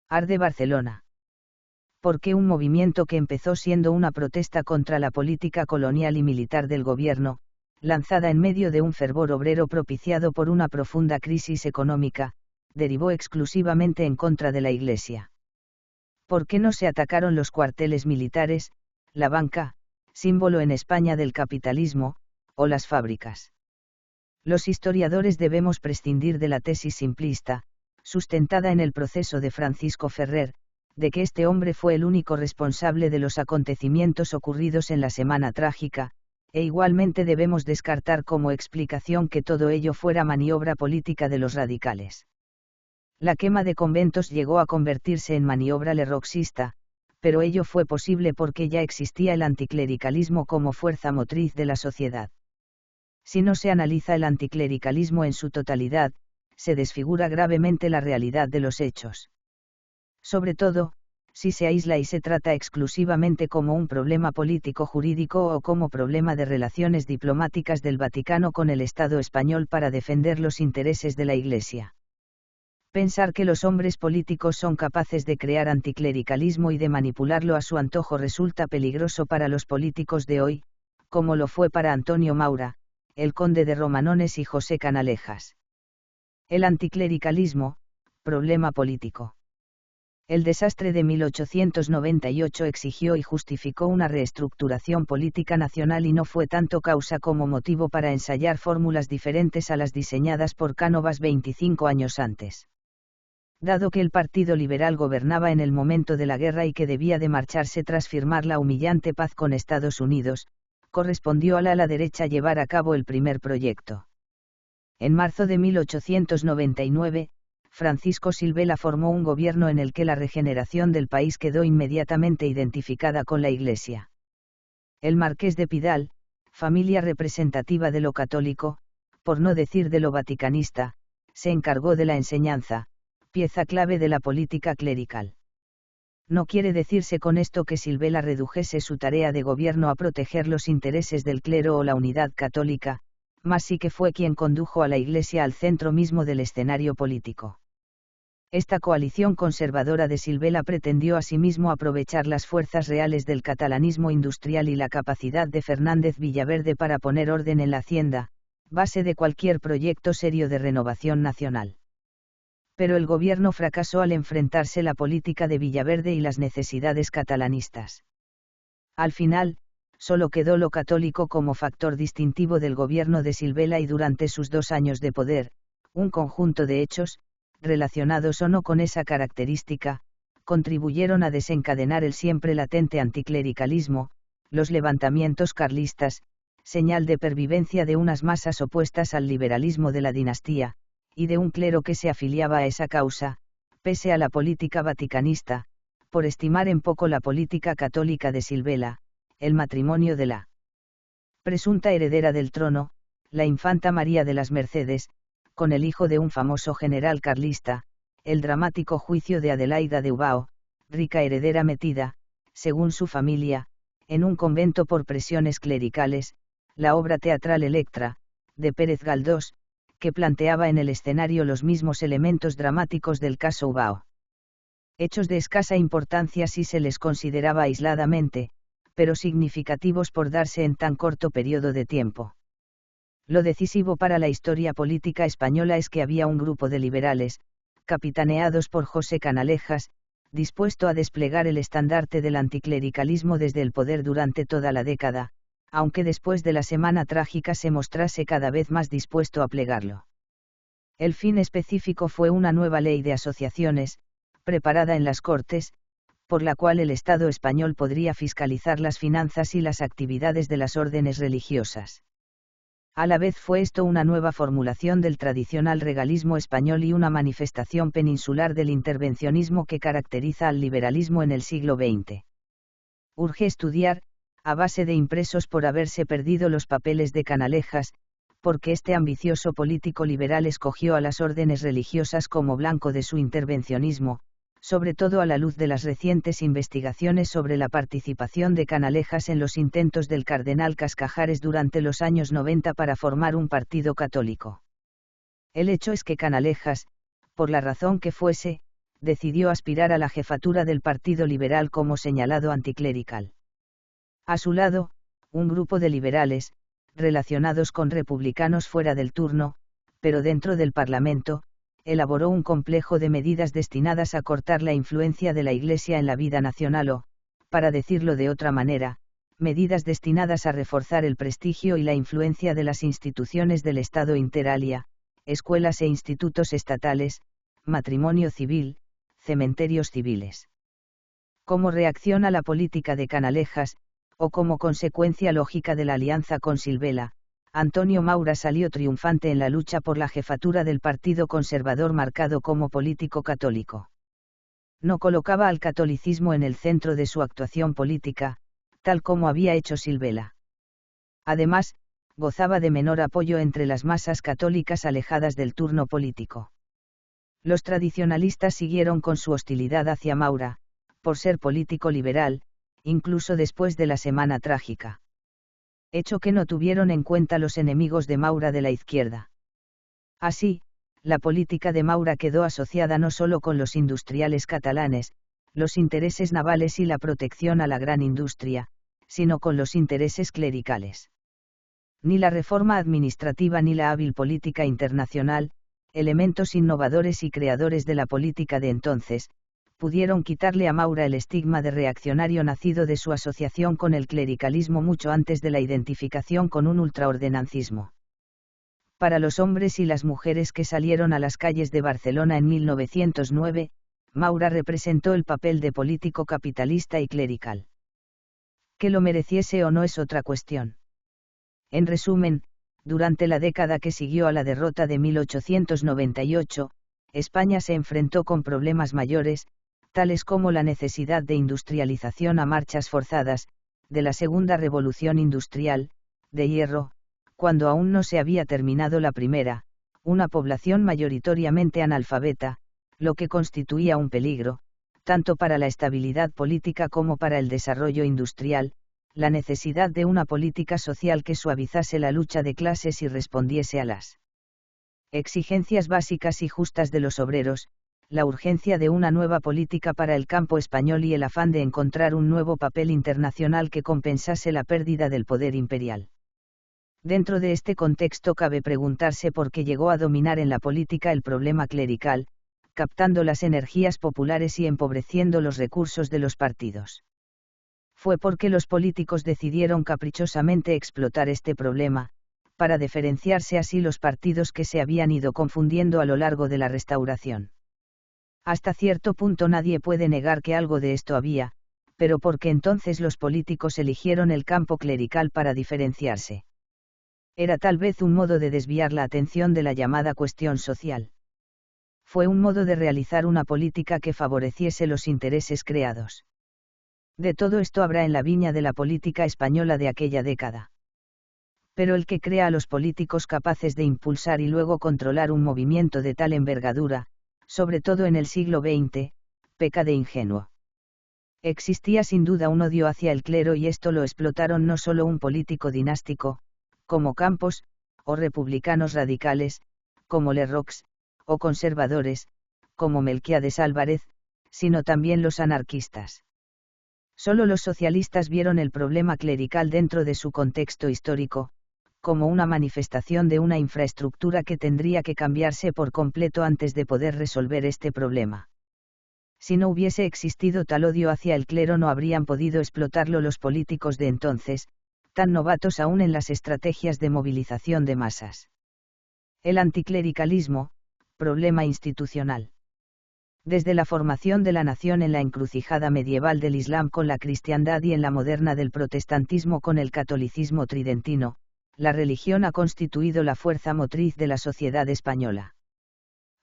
Arde Barcelona. ¿Por qué un movimiento que empezó siendo una protesta contra la política colonial y militar del gobierno, lanzada en medio de un fervor obrero propiciado por una profunda crisis económica, derivó exclusivamente en contra de la Iglesia? ¿Por qué no se atacaron los cuarteles militares, la banca, símbolo en España del capitalismo, o las fábricas? Los historiadores debemos prescindir de la tesis simplista, sustentada en el proceso de Francisco Ferrer, de que este hombre fue el único responsable de los acontecimientos ocurridos en la Semana Trágica, e igualmente debemos descartar como explicación que todo ello fuera maniobra política de los radicales. La quema de conventos llegó a convertirse en maniobra lerroxista, pero ello fue posible porque ya existía el anticlericalismo como fuerza motriz de la sociedad. Si no se analiza el anticlericalismo en su totalidad, se desfigura gravemente la realidad de los hechos. Sobre todo, si se aísla y se trata exclusivamente como un problema político-jurídico o como problema de relaciones diplomáticas del Vaticano con el Estado español para defender los intereses de la Iglesia. Pensar que los hombres políticos son capaces de crear anticlericalismo y de manipularlo a su antojo resulta peligroso para los políticos de hoy, como lo fue para Antonio Maura, el conde de Romanones y José Canalejas. El anticlericalismo, problema político. El desastre de 1898 exigió y justificó una reestructuración política nacional y no fue tanto causa como motivo para ensayar fórmulas diferentes a las diseñadas por Cánovas 25 años antes. Dado que el Partido Liberal gobernaba en el momento de la guerra y que debía de marcharse tras firmar la humillante paz con Estados Unidos, correspondió al ala derecha llevar a cabo el primer proyecto. En marzo de 1899, Francisco Silvela formó un gobierno en el que la regeneración del país quedó inmediatamente identificada con la Iglesia. El marqués de Pidal, familia representativa de lo católico, por no decir de lo vaticanista, se encargó de la enseñanza, pieza clave de la política clerical. No quiere decirse con esto que Silvela redujese su tarea de gobierno a proteger los intereses del clero o la unidad católica, mas sí que fue quien condujo a la Iglesia al centro mismo del escenario político. Esta coalición conservadora de Silvela pretendió asimismo aprovechar las fuerzas reales del catalanismo industrial y la capacidad de Fernández Villaverde para poner orden en la hacienda, base de cualquier proyecto serio de renovación nacional. Pero el gobierno fracasó al enfrentarse la política de Villaverde y las necesidades catalanistas. Al final, solo quedó lo católico como factor distintivo del gobierno de Silvela y durante sus 2 años de poder, un conjunto de hechos, relacionados o no con esa característica, contribuyeron a desencadenar el siempre latente anticlericalismo, los levantamientos carlistas, señal de pervivencia de unas masas opuestas al liberalismo de la dinastía, y de un clero que se afiliaba a esa causa, pese a la política vaticanista, por estimar en poco la política católica de Silvela, el matrimonio de la presunta heredera del trono, la infanta María de las Mercedes, con el hijo de un famoso general carlista, el dramático juicio de Adelaida de Ubao, rica heredera metida, según su familia, en un convento por presiones clericales, la obra teatral Electra, de Pérez Galdós, que planteaba en el escenario los mismos elementos dramáticos del caso Ubao. Hechos de escasa importancia si se les consideraba aisladamente, pero significativos por darse en tan corto periodo de tiempo. Lo decisivo para la historia política española es que había un grupo de liberales, capitaneados por José Canalejas, dispuesto a desplegar el estandarte del anticlericalismo desde el poder durante toda la década, aunque después de la Semana Trágica se mostrase cada vez más dispuesto a plegarlo. El fin específico fue una nueva ley de asociaciones, preparada en las Cortes, por la cual el Estado español podría fiscalizar las finanzas y las actividades de las órdenes religiosas. A la vez fue esto una nueva formulación del tradicional regalismo español y una manifestación peninsular del intervencionismo que caracteriza al liberalismo en el siglo XX. Urge estudiar, a base de impresos por haberse perdido los papeles de Canalejas, porque este ambicioso político liberal escogió a las órdenes religiosas como blanco de su intervencionismo, sobre todo a la luz de las recientes investigaciones sobre la participación de Canalejas en los intentos del cardenal Cascajares durante los años 90 para formar un partido católico. El hecho es que Canalejas, por la razón que fuese, decidió aspirar a la jefatura del Partido Liberal como señalado anticlerical. A su lado, un grupo de liberales, relacionados con republicanos fuera del turno, pero dentro del Parlamento, elaboró un complejo de medidas destinadas a cortar la influencia de la Iglesia en la vida nacional o, para decirlo de otra manera, medidas destinadas a reforzar el prestigio y la influencia de las instituciones del Estado inter alia, escuelas e institutos estatales, matrimonio civil, cementerios civiles. Como reacción a la política de Canalejas, o como consecuencia lógica de la alianza con Silvela, Antonio Maura salió triunfante en la lucha por la jefatura del Partido Conservador marcado como político católico. No colocaba al catolicismo en el centro de su actuación política, tal como había hecho Silvela. Además, gozaba de menor apoyo entre las masas católicas alejadas del turno político. Los tradicionalistas siguieron con su hostilidad hacia Maura, por ser político liberal, incluso después de la Semana Trágica. Hecho que no tuvieron en cuenta los enemigos de Maura de la izquierda. Así, la política de Maura quedó asociada no solo con los industriales catalanes, los intereses navales y la protección a la gran industria, sino con los intereses clericales. Ni la reforma administrativa ni la hábil política internacional, elementos innovadores y creadores de la política de entonces, pudieron quitarle a Maura el estigma de reaccionario nacido de su asociación con el clericalismo mucho antes de la identificación con un ultraordenancismo. Para los hombres y las mujeres que salieron a las calles de Barcelona en 1909, Maura representó el papel de político capitalista y clerical. Que lo mereciese o no es otra cuestión. En resumen, durante la década que siguió a la derrota de 1898, España se enfrentó con problemas mayores, tales como la necesidad de industrialización a marchas forzadas, de la segunda revolución industrial, de hierro, cuando aún no se había terminado la primera, una población mayoritariamente analfabeta, lo que constituía un peligro, tanto para la estabilidad política como para el desarrollo industrial, la necesidad de una política social que suavizase la lucha de clases y respondiese a las exigencias básicas y justas de los obreros, la urgencia de una nueva política para el campo español y el afán de encontrar un nuevo papel internacional que compensase la pérdida del poder imperial. Dentro de este contexto cabe preguntarse por qué llegó a dominar en la política el problema clerical, captando las energías populares y empobreciendo los recursos de los partidos. Fue porque los políticos decidieron caprichosamente explotar este problema, para diferenciarse así los partidos que se habían ido confundiendo a lo largo de la Restauración. Hasta cierto punto nadie puede negar que algo de esto había, pero porque entonces los políticos eligieron el campo clerical para diferenciarse. Era tal vez un modo de desviar la atención de la llamada cuestión social. Fue un modo de realizar una política que favoreciese los intereses creados. De todo esto habrá en la viña de la política española de aquella década. Pero el que crea a los políticos capaces de impulsar y luego controlar un movimiento de tal envergadura, sobre todo en el siglo XX, peca de ingenuo. Existía sin duda un odio hacia el clero y esto lo explotaron no solo un político dinástico, como Campos, o republicanos radicales, como Lerroux, o conservadores, como Melquiades Álvarez, sino también los anarquistas. Solo los socialistas vieron el problema clerical dentro de su contexto histórico, como una manifestación de una infraestructura que tendría que cambiarse por completo antes de poder resolver este problema. Si no hubiese existido tal odio hacia el clero no habrían podido explotarlo los políticos de entonces, tan novatos aún en las estrategias de movilización de masas. El anticlericalismo, problema institucional. Desde la formación de la nación en la encrucijada medieval del Islam con la cristiandad y en la moderna del protestantismo con el catolicismo tridentino, la religión ha constituido la fuerza motriz de la sociedad española.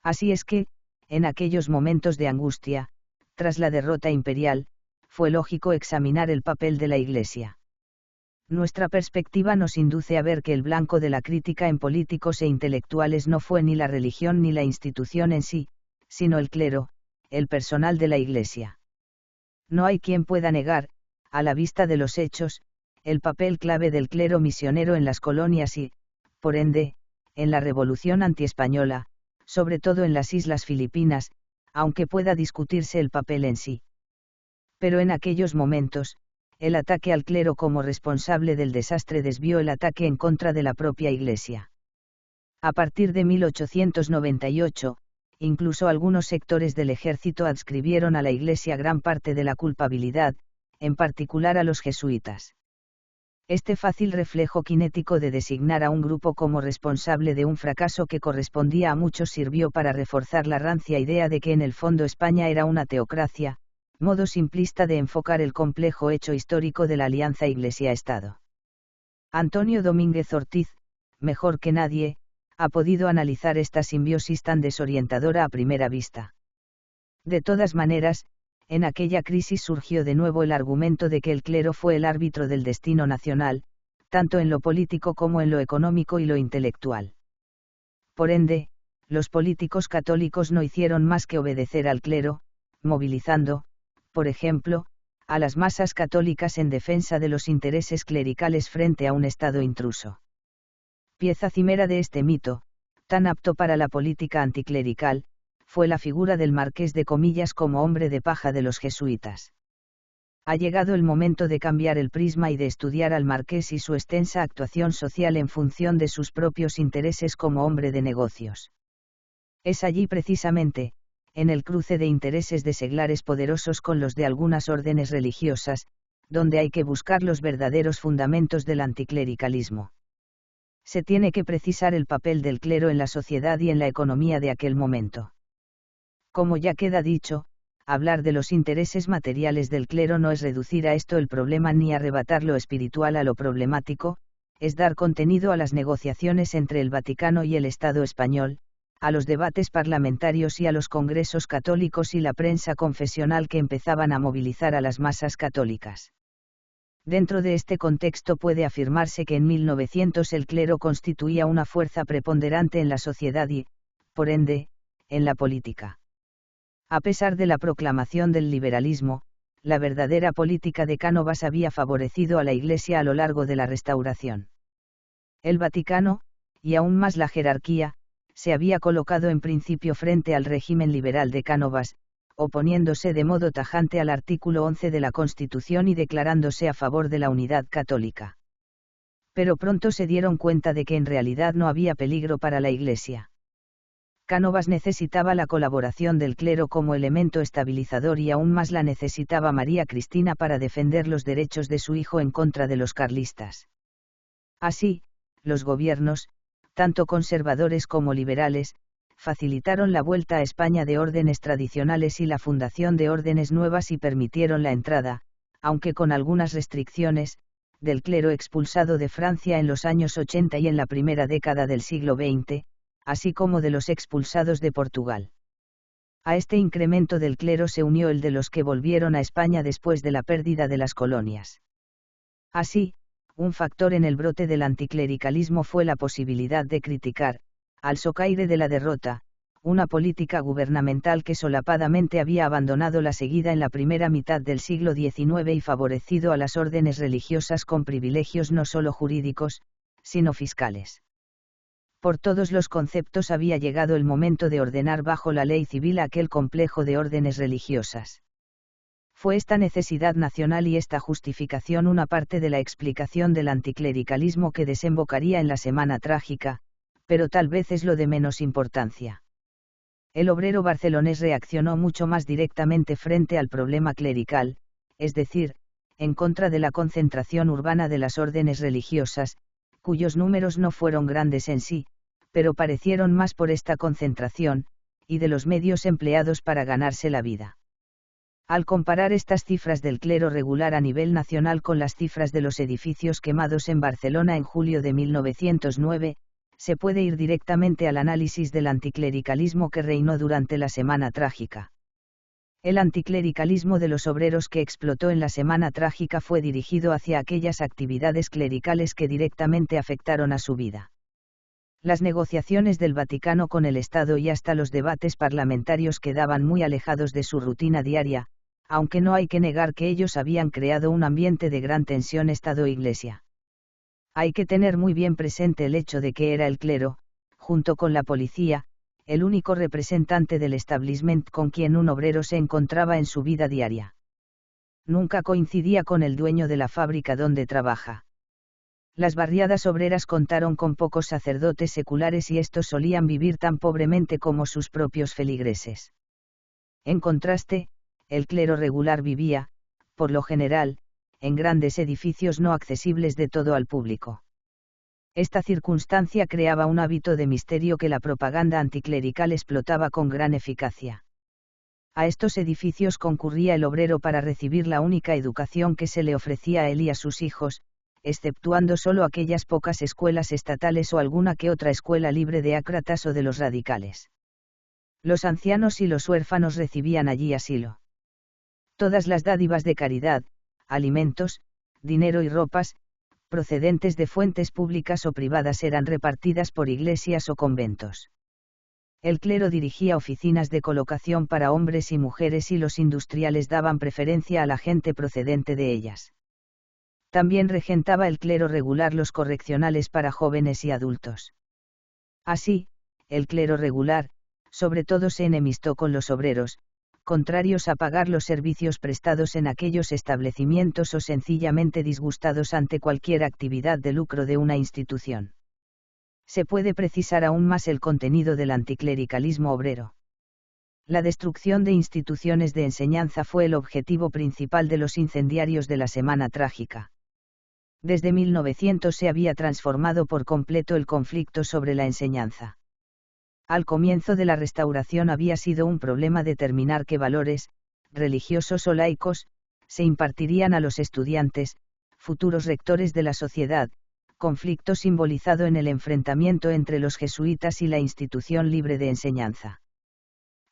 Así es que, en aquellos momentos de angustia, tras la derrota imperial, fue lógico examinar el papel de la Iglesia. Nuestra perspectiva nos induce a ver que el blanco de la crítica en políticos e intelectuales no fue ni la religión ni la institución en sí, sino el clero, el personal de la Iglesia. No hay quien pueda negar, a la vista de los hechos, el papel clave del clero misionero en las colonias y, por ende, en la revolución antiespañola, sobre todo en las Islas Filipinas, aunque pueda discutirse el papel en sí. Pero en aquellos momentos, el ataque al clero como responsable del desastre desvió el ataque en contra de la propia Iglesia. A partir de 1898, incluso algunos sectores del ejército adscribieron a la Iglesia gran parte de la culpabilidad, en particular a los jesuitas. Este fácil reflejo cinético de designar a un grupo como responsable de un fracaso que correspondía a muchos sirvió para reforzar la rancia idea de que en el fondo España era una teocracia, modo simplista de enfocar el complejo hecho histórico de la alianza Iglesia-Estado. Antonio Domínguez Ortiz, mejor que nadie, ha podido analizar esta simbiosis tan desorientadora a primera vista. De todas maneras, en aquella crisis surgió de nuevo el argumento de que el clero fue el árbitro del destino nacional, tanto en lo político como en lo económico y lo intelectual. Por ende, los políticos católicos no hicieron más que obedecer al clero, movilizando, por ejemplo, a las masas católicas en defensa de los intereses clericales frente a un Estado intruso. Pieza cimera de este mito, tan apto para la política anticlerical, fue la figura del Marqués de Comillas como hombre de paja de los jesuitas. Ha llegado el momento de cambiar el prisma y de estudiar al Marqués y su extensa actuación social en función de sus propios intereses como hombre de negocios. Es allí precisamente, en el cruce de intereses de seglares poderosos con los de algunas órdenes religiosas, donde hay que buscar los verdaderos fundamentos del anticlericalismo. Se tiene que precisar el papel del clero en la sociedad y en la economía de aquel momento. Como ya queda dicho, hablar de los intereses materiales del clero no es reducir a esto el problema ni arrebatar lo espiritual a lo problemático, es dar contenido a las negociaciones entre el Vaticano y el Estado español, a los debates parlamentarios y a los congresos católicos y la prensa confesional que empezaban a movilizar a las masas católicas. Dentro de este contexto puede afirmarse que en 1900 el clero constituía una fuerza preponderante en la sociedad y, por ende, en la política. A pesar de la proclamación del liberalismo, la verdadera política de Cánovas había favorecido a la Iglesia a lo largo de la Restauración. El Vaticano, y aún más la jerarquía, se había colocado en principio frente al régimen liberal de Cánovas, oponiéndose de modo tajante al artículo 11 de la Constitución y declarándose a favor de la unidad católica. Pero pronto se dieron cuenta de que en realidad no había peligro para la Iglesia. Cánovas necesitaba la colaboración del clero como elemento estabilizador y aún más la necesitaba María Cristina para defender los derechos de su hijo en contra de los carlistas. Así, los gobiernos, tanto conservadores como liberales, facilitaron la vuelta a España de órdenes tradicionales y la fundación de órdenes nuevas y permitieron la entrada, aunque con algunas restricciones, del clero expulsado de Francia en los años 80 y en la primera década del siglo XX, así como de los expulsados de Portugal. A este incremento del clero se unió el de los que volvieron a España después de la pérdida de las colonias. Así, un factor en el brote del anticlericalismo fue la posibilidad de criticar, al socaire de la derrota, una política gubernamental que solapadamente había abandonado la seguida en la primera mitad del siglo XIX y favorecido a las órdenes religiosas con privilegios no solo jurídicos, sino fiscales. Por todos los conceptos había llegado el momento de ordenar bajo la ley civil aquel complejo de órdenes religiosas. Fue esta necesidad nacional y esta justificación una parte de la explicación del anticlericalismo que desembocaría en la Semana Trágica, pero tal vez es lo de menos importancia. El obrero barcelonés reaccionó mucho más directamente frente al problema clerical, es decir, en contra de la concentración urbana de las órdenes religiosas, cuyos números no fueron grandes en sí, pero parecieron más por esta concentración, y de los medios empleados para ganarse la vida. Al comparar estas cifras del clero regular a nivel nacional con las cifras de los edificios quemados en Barcelona en julio de 1909, se puede ir directamente al análisis del anticlericalismo que reinó durante la Semana Trágica. El anticlericalismo de los obreros que explotó en la Semana Trágica fue dirigido hacia aquellas actividades clericales que directamente afectaron a su vida. Las negociaciones del Vaticano con el Estado y hasta los debates parlamentarios quedaban muy alejados de su rutina diaria, aunque no hay que negar que ellos habían creado un ambiente de gran tensión Estado-Iglesia. Hay que tener muy bien presente el hecho de que era el clero, junto con la policía, el único representante del establishment con quien un obrero se encontraba en su vida diaria. Nunca coincidía con el dueño de la fábrica donde trabaja. Las barriadas obreras contaron con pocos sacerdotes seculares y estos solían vivir tan pobremente como sus propios feligreses. En contraste, el clero regular vivía, por lo general, en grandes edificios no accesibles de todo al público. Esta circunstancia creaba un hábito de misterio que la propaganda anticlerical explotaba con gran eficacia. A estos edificios concurría el obrero para recibir la única educación que se le ofrecía a él y a sus hijos, exceptuando solo aquellas pocas escuelas estatales o alguna que otra escuela libre de ácratas o de los radicales. Los ancianos y los huérfanos recibían allí asilo. Todas las dádivas de caridad, alimentos, dinero y ropas, procedentes de fuentes públicas o privadas eran repartidas por iglesias o conventos. El clero dirigía oficinas de colocación para hombres y mujeres y los industriales daban preferencia a la gente procedente de ellas. También regentaba el clero regular los correccionales para jóvenes y adultos. Así, el clero regular, sobre todo se enemistó con los obreros, contrarios a pagar los servicios prestados en aquellos establecimientos o sencillamente disgustados ante cualquier actividad de lucro de una institución. Se puede precisar aún más el contenido del anticlericalismo obrero. La destrucción de instituciones de enseñanza fue el objetivo principal de los incendiarios de la Semana Trágica. Desde 1900 se había transformado por completo el conflicto sobre la enseñanza. Al comienzo de la Restauración había sido un problema determinar qué valores, religiosos o laicos, se impartirían a los estudiantes, futuros rectores de la sociedad, conflicto simbolizado en el enfrentamiento entre los jesuitas y la institución libre de enseñanza.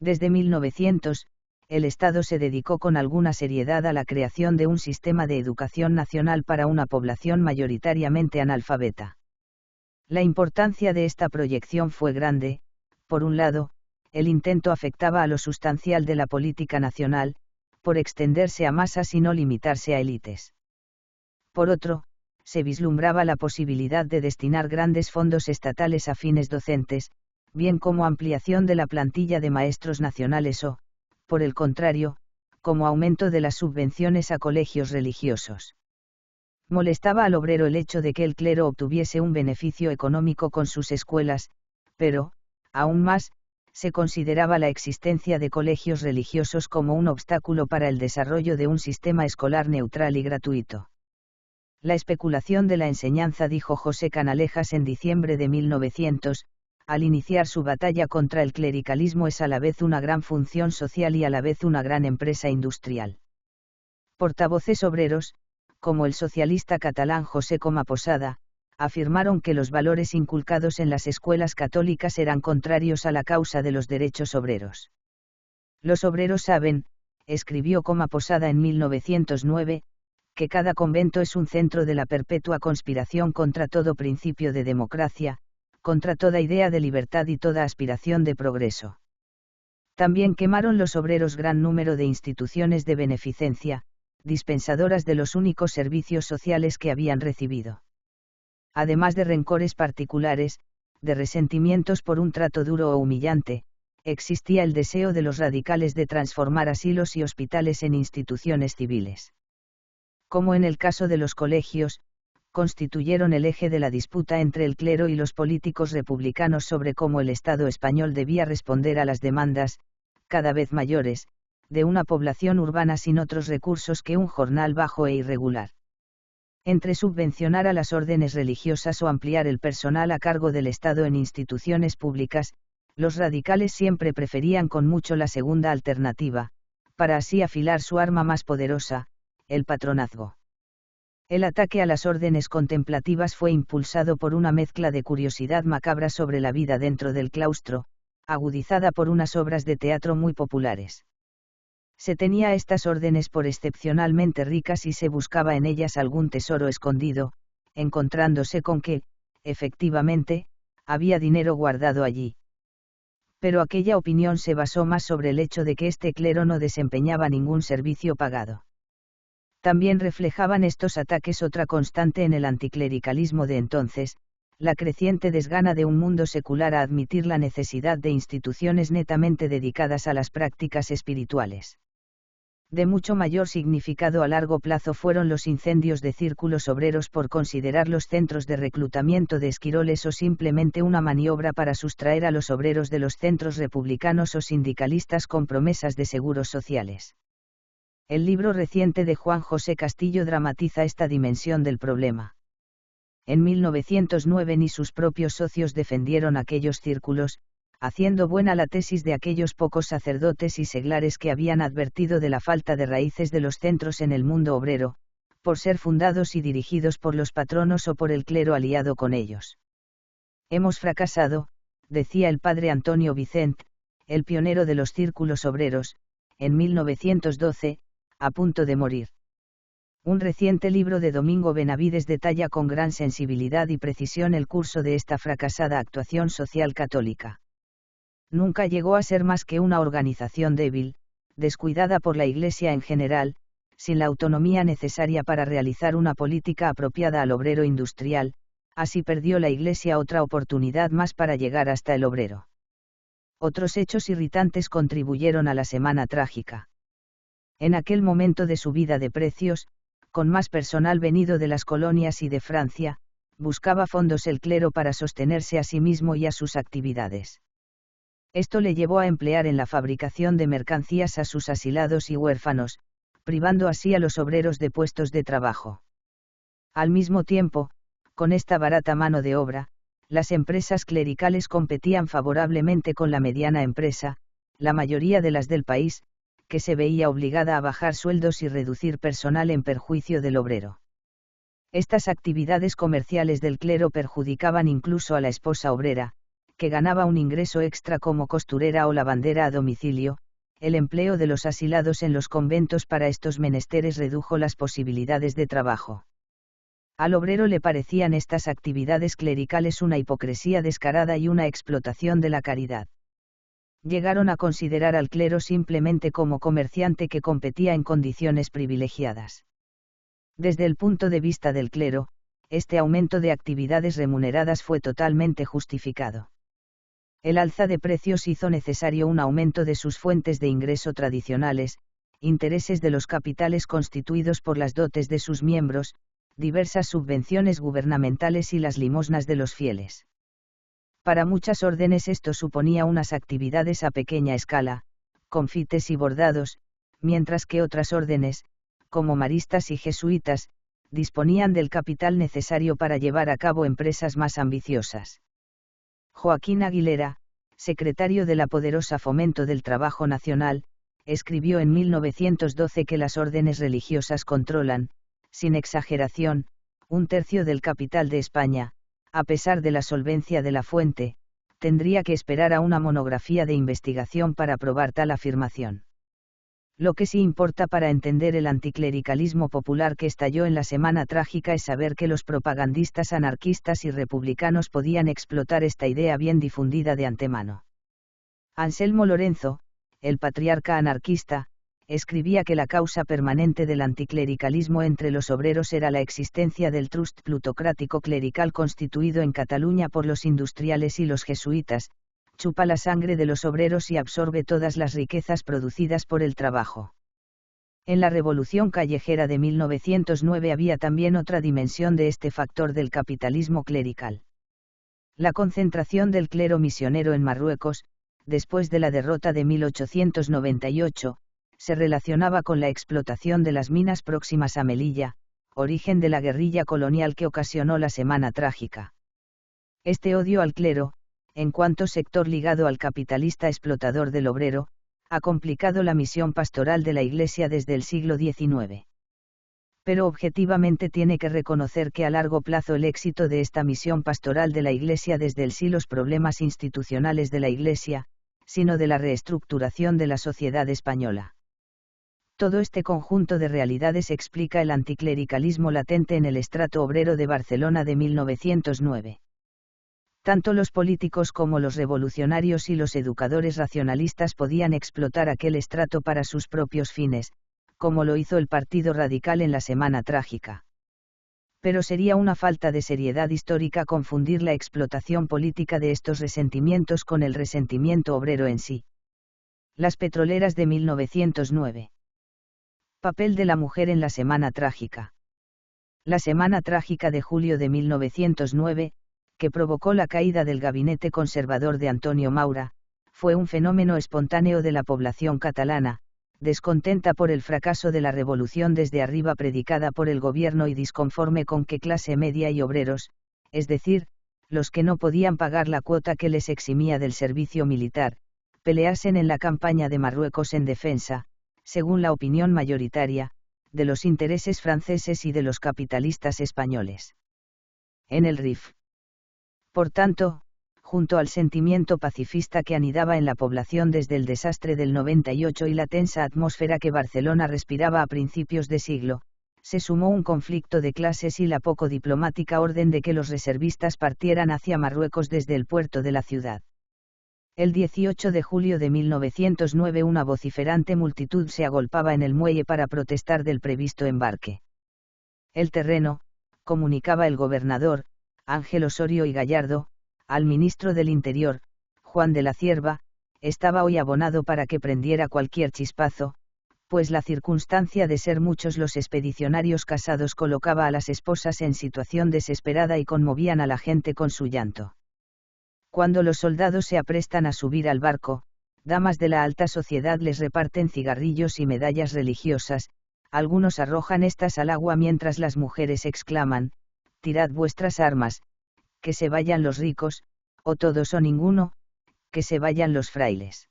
Desde 1900, el Estado se dedicó con alguna seriedad a la creación de un sistema de educación nacional para una población mayoritariamente analfabeta. La importancia de esta proyección fue grande. Por un lado, el intento afectaba a lo sustancial de la política nacional, por extenderse a masas y no limitarse a élites. Por otro, se vislumbraba la posibilidad de destinar grandes fondos estatales a fines docentes, bien como ampliación de la plantilla de maestros nacionales o, por el contrario, como aumento de las subvenciones a colegios religiosos. Molestaba al obrero el hecho de que el clero obtuviese un beneficio económico con sus escuelas, pero, aún más, se consideraba la existencia de colegios religiosos como un obstáculo para el desarrollo de un sistema escolar neutral y gratuito. La especulación de la enseñanza, dijo José Canalejas en diciembre de 1900, al iniciar su batalla contra el clericalismo, es a la vez una gran función social y a la vez una gran empresa industrial. Portavoces obreros, como el socialista catalán José Coma Posada, afirmaron que los valores inculcados en las escuelas católicas eran contrarios a la causa de los derechos obreros. Los obreros saben, escribió Coma Posada en 1909, que cada convento es un centro de la perpetua conspiración contra todo principio de democracia, contra toda idea de libertad y toda aspiración de progreso. También quemaron los obreros gran número de instituciones de beneficencia, dispensadoras de los únicos servicios sociales que habían recibido. Además de rencores particulares, de resentimientos por un trato duro o humillante, existía el deseo de los radicales de transformar asilos y hospitales en instituciones civiles. Como en el caso de los colegios, constituyeron el eje de la disputa entre el clero y los políticos republicanos sobre cómo el Estado español debía responder a las demandas, cada vez mayores, de una población urbana sin otros recursos que un jornal bajo e irregular. Entre subvencionar a las órdenes religiosas o ampliar el personal a cargo del Estado en instituciones públicas, los radicales siempre preferían con mucho la segunda alternativa, para así afilar su arma más poderosa, el patronazgo. El ataque a las órdenes contemplativas fue impulsado por una mezcla de curiosidad macabra sobre la vida dentro del claustro, agudizada por unas obras de teatro muy populares. Se tenía a estas órdenes por excepcionalmente ricas y se buscaba en ellas algún tesoro escondido, encontrándose con que, efectivamente, había dinero guardado allí. Pero aquella opinión se basó más sobre el hecho de que este clero no desempeñaba ningún servicio pagado. También reflejaban estos ataques otra constante en el anticlericalismo de entonces, la creciente desgana de un mundo secular a admitir la necesidad de instituciones netamente dedicadas a las prácticas espirituales. De mucho mayor significado a largo plazo fueron los incendios de círculos obreros por considerarlos centros de reclutamiento de esquiroles o simplemente una maniobra para sustraer a los obreros de los centros republicanos o sindicalistas con promesas de seguros sociales. El libro reciente de Juan José Castillo dramatiza esta dimensión del problema. En 1909 ni sus propios socios defendieron aquellos círculos, haciendo buena la tesis de aquellos pocos sacerdotes y seglares que habían advertido de la falta de raíces de los centros en el mundo obrero, por ser fundados y dirigidos por los patronos o por el clero aliado con ellos. Hemos fracasado, decía el padre Antonio Vicent, el pionero de los círculos obreros, en 1912, a punto de morir. Un reciente libro de Domingo Benavides detalla con gran sensibilidad y precisión el curso de esta fracasada actuación social católica. Nunca llegó a ser más que una organización débil, descuidada por la Iglesia en general, sin la autonomía necesaria para realizar una política apropiada al obrero industrial, así perdió la Iglesia otra oportunidad más para llegar hasta el obrero. Otros hechos irritantes contribuyeron a la semana trágica. En aquel momento de subida de precios, con más personal venido de las colonias y de Francia, buscaba fondos el clero para sostenerse a sí mismo y a sus actividades. Esto le llevó a emplear en la fabricación de mercancías a sus asilados y huérfanos, privando así a los obreros de puestos de trabajo. Al mismo tiempo, con esta barata mano de obra, las empresas clericales competían favorablemente con la mediana empresa, la mayoría de las del país, que se veía obligada a bajar sueldos y reducir personal en perjuicio del obrero. Estas actividades comerciales del clero perjudicaban incluso a la esposa obrera, que ganaba un ingreso extra como costurera o lavandera a domicilio. El empleo de los asilados en los conventos para estos menesteres redujo las posibilidades de trabajo. Al obrero le parecían estas actividades clericales una hipocresía descarada y una explotación de la caridad. Llegaron a considerar al clero simplemente como comerciante que competía en condiciones privilegiadas. Desde el punto de vista del clero, este aumento de actividades remuneradas fue totalmente justificado. El alza de precios hizo necesario un aumento de sus fuentes de ingreso tradicionales, intereses de los capitales constituidos por las dotes de sus miembros, diversas subvenciones gubernamentales y las limosnas de los fieles. Para muchas órdenes esto suponía unas actividades a pequeña escala, confites y bordados, mientras que otras órdenes, como maristas y jesuitas, disponían del capital necesario para llevar a cabo empresas más ambiciosas. Joaquín Aguilera, secretario de la poderosa Fomento del Trabajo Nacional, escribió en 1912 que las órdenes religiosas controlan, sin exageración, 1/3 del capital de España. A pesar de la solvencia de la fuente, tendría que esperar a una monografía de investigación para probar tal afirmación. Lo que sí importa para entender el anticlericalismo popular que estalló en la Semana Trágica es saber que los propagandistas anarquistas y republicanos podían explotar esta idea bien difundida de antemano. Anselmo Lorenzo, el patriarca anarquista, escribía que la causa permanente del anticlericalismo entre los obreros era la existencia del trust plutocrático clerical constituido en Cataluña por los industriales y los jesuitas, chupa la sangre de los obreros y absorbe todas las riquezas producidas por el trabajo. En la Revolución Callejera de 1909 había también otra dimensión de este factor del capitalismo clerical. La concentración del clero misionero en Marruecos, después de la derrota de 1898, se relacionaba con la explotación de las minas próximas a Melilla, origen de la guerrilla colonial que ocasionó la Semana Trágica. Este odio al clero, en cuanto sector ligado al capitalista explotador del obrero, ha complicado la misión pastoral de la Iglesia desde el siglo XIX. Pero objetivamente tiene que reconocer que a largo plazo el éxito de esta misión pastoral de la Iglesia desde el sí los problemas institucionales de la Iglesia, sino de la reestructuración de la sociedad española. Todo este conjunto de realidades explica el anticlericalismo latente en el estrato obrero de Barcelona de 1909. Tanto los políticos como los revolucionarios y los educadores racionalistas podían explotar aquel estrato para sus propios fines, como lo hizo el Partido Radical en la Semana Trágica. Pero sería una falta de seriedad histórica confundir la explotación política de estos resentimientos con el resentimiento obrero en sí. Las petroleras de 1909. Papel de la mujer en la Semana Trágica. La Semana Trágica de julio de 1909, que provocó la caída del gabinete conservador de Antonio Maura, fue un fenómeno espontáneo de la población catalana, descontenta por el fracaso de la revolución desde arriba predicada por el gobierno y disconforme con que clase media y obreros, es decir, los que no podían pagar la cuota que les eximía del servicio militar, peleasen en la campaña de Marruecos en defensa, según la opinión mayoritaria, de los intereses franceses y de los capitalistas españoles. En el Rif. Por tanto, junto al sentimiento pacifista que anidaba en la población desde el desastre del 98 y la tensa atmósfera que Barcelona respiraba a principios de siglo, se sumó un conflicto de clases y la poco diplomática orden de que los reservistas partieran hacia Marruecos desde el puerto de la ciudad. El 18 de julio de 1909 una vociferante multitud se agolpaba en el muelle para protestar del previsto embarque. El terreno, comunicaba el gobernador, Ángel Osorio y Gallardo, al ministro del Interior, Juan de la Cierva, estaba hoy abonado para que prendiera cualquier chispazo, pues la circunstancia de ser muchos los expedicionarios casados colocaba a las esposas en situación desesperada y conmovían a la gente con su llanto. Cuando los soldados se aprestan a subir al barco, damas de la alta sociedad les reparten cigarrillos y medallas religiosas, algunos arrojan estas al agua mientras las mujeres exclaman: «Tirad vuestras armas, que se vayan los ricos, o todos o ninguno, que se vayan los frailes».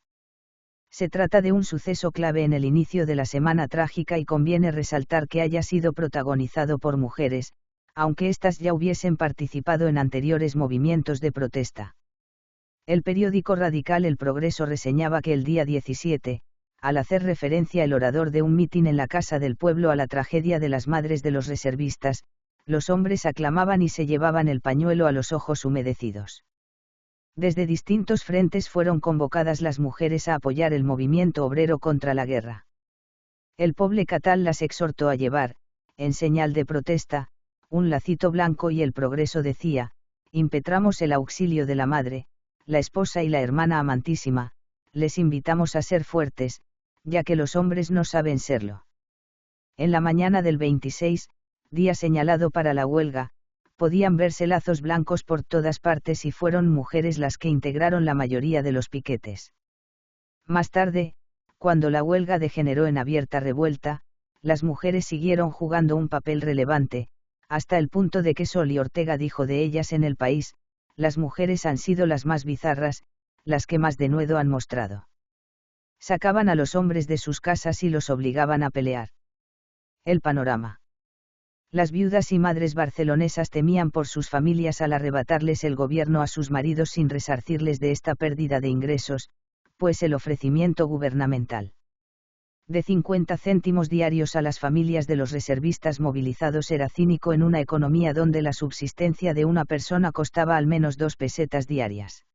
Se trata de un suceso clave en el inicio de la semana trágica y conviene resaltar que haya sido protagonizado por mujeres, aunque éstas ya hubiesen participado en anteriores movimientos de protesta. El periódico radical El Progreso reseñaba que el día 17, al hacer referencia el orador de un mitin en la Casa del Pueblo a la tragedia de las madres de los reservistas, los hombres aclamaban y se llevaban el pañuelo a los ojos humedecidos. Desde distintos frentes fueron convocadas las mujeres a apoyar el movimiento obrero contra la guerra. El Poble Catal las exhortó a llevar, en señal de protesta, un lacito blanco y El Progreso decía: «Impetramos el auxilio de la madre, la esposa y la hermana amantísima, les invitamos a ser fuertes, ya que los hombres no saben serlo». En la mañana del 26, día señalado para la huelga, podían verse lazos blancos por todas partes y fueron mujeres las que integraron la mayoría de los piquetes. Más tarde, cuando la huelga degeneró en abierta revuelta, las mujeres siguieron jugando un papel relevante, hasta el punto de que Sol y Ortega dijo de ellas en El País: «Las mujeres han sido las más bizarras, las que más denuedo han mostrado. Sacaban a los hombres de sus casas y los obligaban a pelear». El panorama. Las viudas y madres barcelonesas temían por sus familias al arrebatarles el gobierno a sus maridos sin resarcirles de esta pérdida de ingresos, pues el ofrecimiento gubernamental de 50 céntimos diarios a las familias de los reservistas movilizados era cínico en una economía donde la subsistencia de una persona costaba al menos 2 pesetas diarias.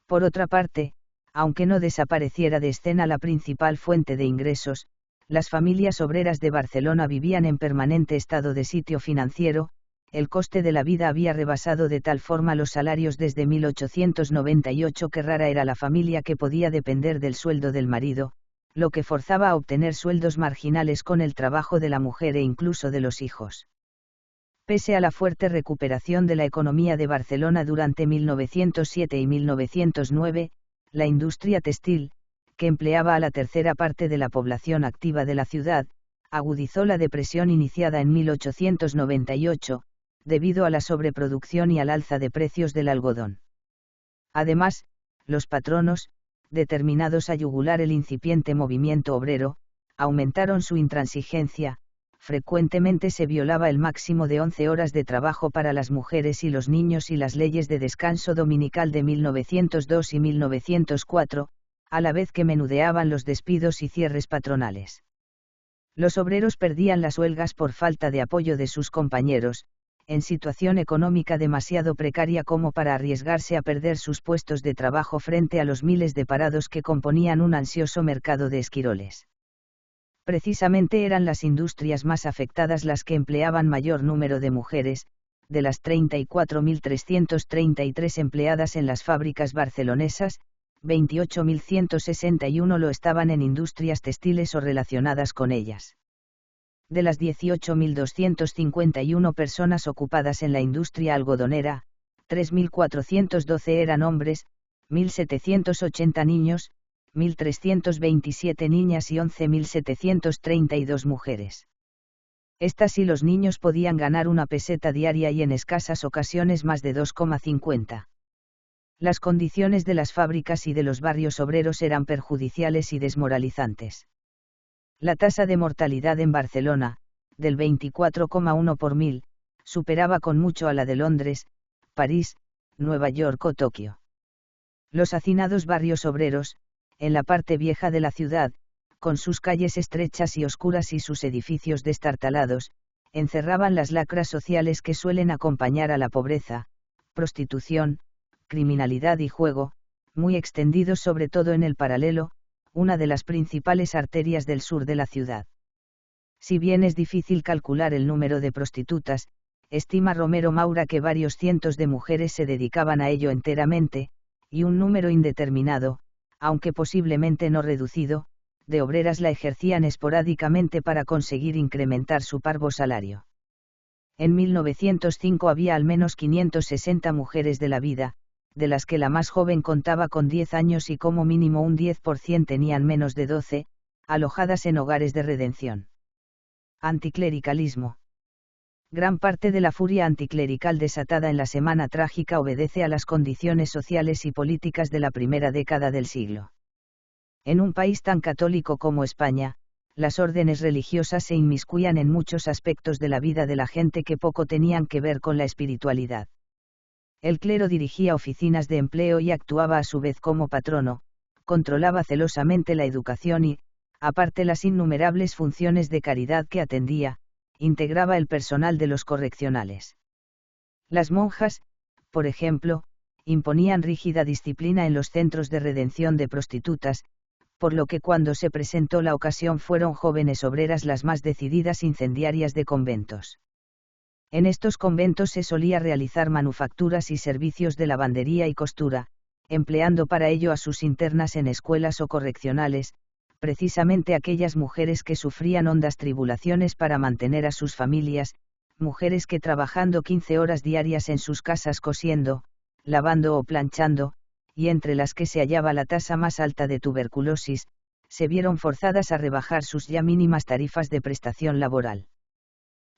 Por otra parte, aunque no desapareciera de escena la principal fuente de ingresos, las familias obreras de Barcelona vivían en permanente estado de sitio financiero. El coste de la vida había rebasado de tal forma los salarios desde 1898 que rara era la familia que podía depender del sueldo del marido, lo que forzaba a obtener sueldos marginales con el trabajo de la mujer e incluso de los hijos. Pese a la fuerte recuperación de la economía de Barcelona durante 1907 y 1909, la industria textil, que empleaba a la tercera parte de la población activa de la ciudad, agudizó la depresión iniciada en 1898, debido a la sobreproducción y al alza de precios del algodón. Además, los patronos, determinados a yugular el incipiente movimiento obrero, aumentaron su intransigencia. Frecuentemente se violaba el máximo de 11 horas de trabajo para las mujeres y los niños y las leyes de descanso dominical de 1902 y 1904, a la vez que menudeaban los despidos y cierres patronales. Los obreros perdían las huelgas por falta de apoyo de sus compañeros, en situación económica demasiado precaria como para arriesgarse a perder sus puestos de trabajo frente a los miles de parados que componían un ansioso mercado de esquiroles. Precisamente eran las industrias más afectadas las que empleaban mayor número de mujeres. De las 34.333 empleadas en las fábricas barcelonesas, 28.161 lo estaban en industrias textiles o relacionadas con ellas. De las 18.251 personas ocupadas en la industria algodonera, 3.412 eran hombres, 1.780 niños, 1.327 niñas y 11.732 mujeres. Estas y los niños podían ganar una peseta diaria y en escasas ocasiones más de 2,50. Las condiciones de las fábricas y de los barrios obreros eran perjudiciales y desmoralizantes. La tasa de mortalidad en Barcelona, del 24,1 por 1000, superaba con mucho a la de Londres, París, Nueva York o Tokio. Los hacinados barrios obreros, en la parte vieja de la ciudad, con sus calles estrechas y oscuras y sus edificios destartalados, encerraban las lacras sociales que suelen acompañar a la pobreza, prostitución, criminalidad y juego, muy extendidos sobre todo en el Paralelo, una de las principales arterias del sur de la ciudad. Si bien es difícil calcular el número de prostitutas, estima Romero Maura que varios cientos de mujeres se dedicaban a ello enteramente, y un número indeterminado, aunque posiblemente no reducido, de obreras la ejercían esporádicamente para conseguir incrementar su parvo salario. En 1905 había al menos 560 mujeres de la vida, de las que la más joven contaba con 10 años y como mínimo un 10% tenían menos de 12, alojadas en hogares de redención. Anticlericalismo. Gran parte de la furia anticlerical desatada en la Semana Trágica obedece a las condiciones sociales y políticas de la primera década del siglo. En un país tan católico como España, las órdenes religiosas se inmiscuían en muchos aspectos de la vida de la gente que poco tenían que ver con la espiritualidad. El clero dirigía oficinas de empleo y actuaba a su vez como patrono, controlaba celosamente la educación y, aparte las innumerables funciones de caridad que atendía, integraba el personal de los correccionales. Las monjas, por ejemplo, imponían rígida disciplina en los centros de redención de prostitutas, por lo que cuando se presentó la ocasión fueron jóvenes obreras las más decididas incendiarias de conventos. En estos conventos se solía realizar manufacturas y servicios de lavandería y costura, empleando para ello a sus internas en escuelas o correccionales, precisamente aquellas mujeres que sufrían hondas tribulaciones para mantener a sus familias, mujeres que trabajando 15 horas diarias en sus casas cosiendo, lavando o planchando, y entre las que se hallaba la tasa más alta de tuberculosis, se vieron forzadas a rebajar sus ya mínimas tarifas de prestación laboral.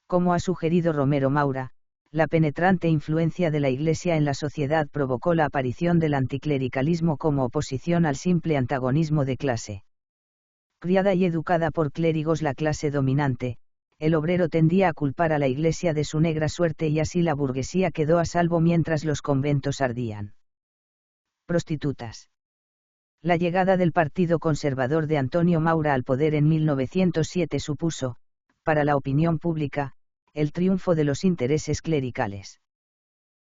Como ha sugerido Romero Maura, la penetrante influencia de la Iglesia en la sociedad provocó la aparición del anticlericalismo como oposición al simple antagonismo de clase. Criada y educada por clérigos la clase dominante, el obrero tendía a culpar a la Iglesia de su negra suerte y así la burguesía quedó a salvo mientras los conventos ardían. Prostitutas. La llegada del Partido Conservador de Antonio Maura al poder en 1907 supuso, para la opinión pública, el triunfo de los intereses clericales.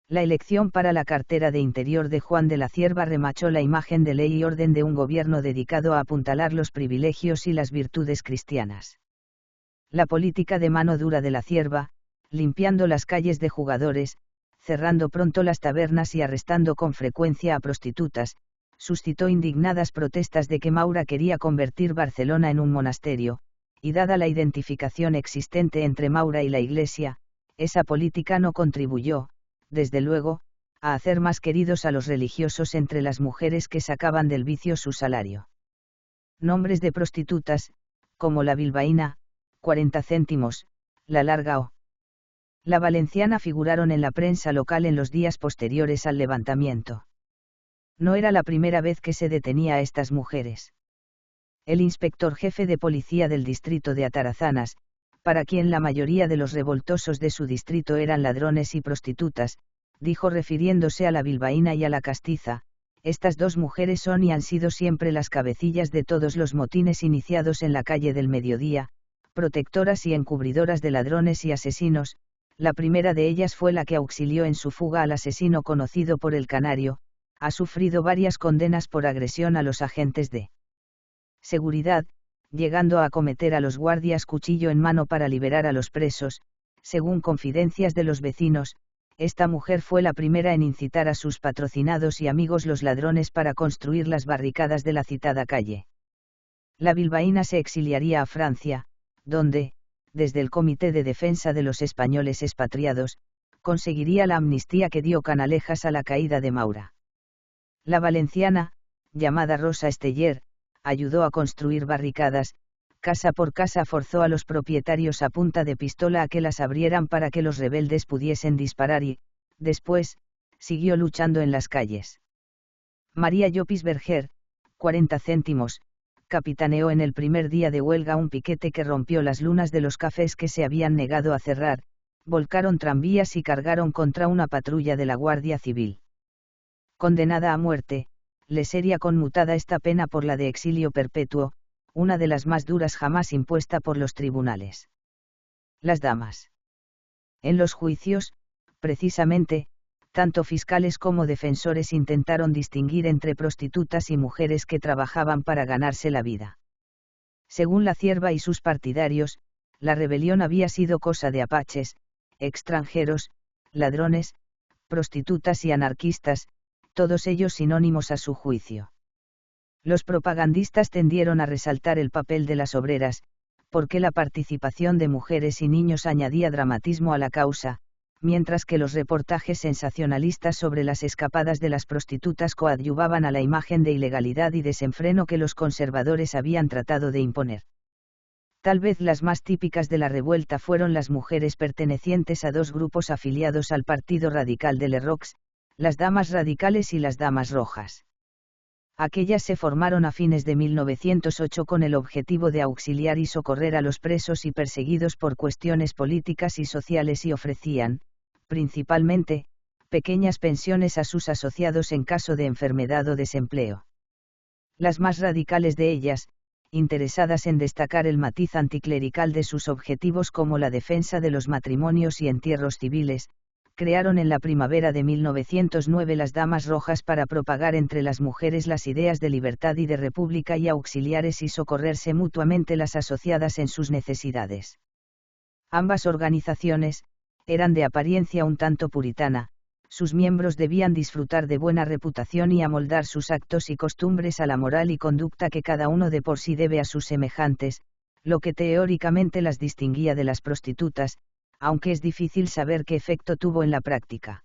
La elección para la cartera de Interior de Juan de la Cierva remachó la imagen de ley y orden de un gobierno dedicado a apuntalar los privilegios y las virtudes cristianas. La política de mano dura de la Cierva, limpiando las calles de jugadores, cerrando pronto las tabernas y arrestando con frecuencia a prostitutas, suscitó indignadas protestas de que Maura quería convertir Barcelona en un monasterio, y dada la identificación existente entre Maura y la Iglesia, esa política no contribuyó, desde luego, a hacer más queridos a los religiosos entre las mujeres que sacaban del vicio su salario. Nombres de prostitutas, como la bilbaína, 40 céntimos, la larga o la valenciana figuraron en la prensa local en los días posteriores al levantamiento. No era la primera vez que se detenía a estas mujeres. El inspector jefe de policía del distrito de Atarazanas, para quien la mayoría de los revoltosos de su distrito eran ladrones y prostitutas, dijo refiriéndose a la bilbaína y a la castiza: estas dos mujeres son y han sido siempre las cabecillas de todos los motines iniciados en la calle del Mediodía, protectoras y encubridoras de ladrones y asesinos. La primera de ellas fue la que auxilió en su fuga al asesino conocido por el Canario, ha sufrido varias condenas por agresión a los agentes de seguridad, llegando a acometer a los guardias cuchillo en mano para liberar a los presos. Según confidencias de los vecinos, esta mujer fue la primera en incitar a sus patrocinados y amigos los ladrones para construir las barricadas de la citada calle. La bilbaína se exiliaría a Francia, donde, desde el Comité de Defensa de los Españoles Expatriados, conseguiría la amnistía que dio canalejas a la caída de Maura. La valenciana, llamada Rosa Esteller, ayudó a construir barricadas, casa por casa forzó a los propietarios a punta de pistola a que las abrieran para que los rebeldes pudiesen disparar y, después, siguió luchando en las calles. María Llopis Berger, 40 céntimos, capitaneó en el primer día de huelga un piquete que rompió las lunas de los cafés que se habían negado a cerrar, volcaron tranvías y cargaron contra una patrulla de la Guardia Civil. Condenada a muerte, le sería conmutada esta pena por la de exilio perpetuo, una de las más duras jamás impuesta por los tribunales. Las damas. En los juicios, precisamente, tanto fiscales como defensores intentaron distinguir entre prostitutas y mujeres que trabajaban para ganarse la vida. Según la Cierva y sus partidarios, la rebelión había sido cosa de apaches, extranjeros, ladrones, prostitutas y anarquistas, todos ellos sinónimos a su juicio. Los propagandistas tendieron a resaltar el papel de las obreras, porque la participación de mujeres y niños añadía dramatismo a la causa, mientras que los reportajes sensacionalistas sobre las escapadas de las prostitutas coadyuvaban a la imagen de ilegalidad y desenfreno que los conservadores habían tratado de imponer. Tal vez las más típicas de la revuelta fueron las mujeres pertenecientes a dos grupos afiliados al Partido Radical de Lerroux, las Damas Radicales y las Damas Rojas. Aquellas se formaron a fines de 1908 con el objetivo de auxiliar y socorrer a los presos y perseguidos por cuestiones políticas y sociales y ofrecían, principalmente, pequeñas pensiones a sus asociados en caso de enfermedad o desempleo. Las más radicales de ellas, interesadas en destacar el matiz anticlerical de sus objetivos como la defensa de los matrimonios y entierros civiles, crearon en la primavera de 1909 las Damas Rojas para propagar entre las mujeres las ideas de libertad y de república y auxiliares y socorrerse mutuamente las asociadas en sus necesidades. Ambas organizaciones, eran de apariencia un tanto puritana, sus miembros debían disfrutar de buena reputación y amoldar sus actos y costumbres a la moral y conducta que cada uno de por sí debe a sus semejantes, lo que teóricamente las distinguía de las prostitutas, aunque es difícil saber qué efecto tuvo en la práctica.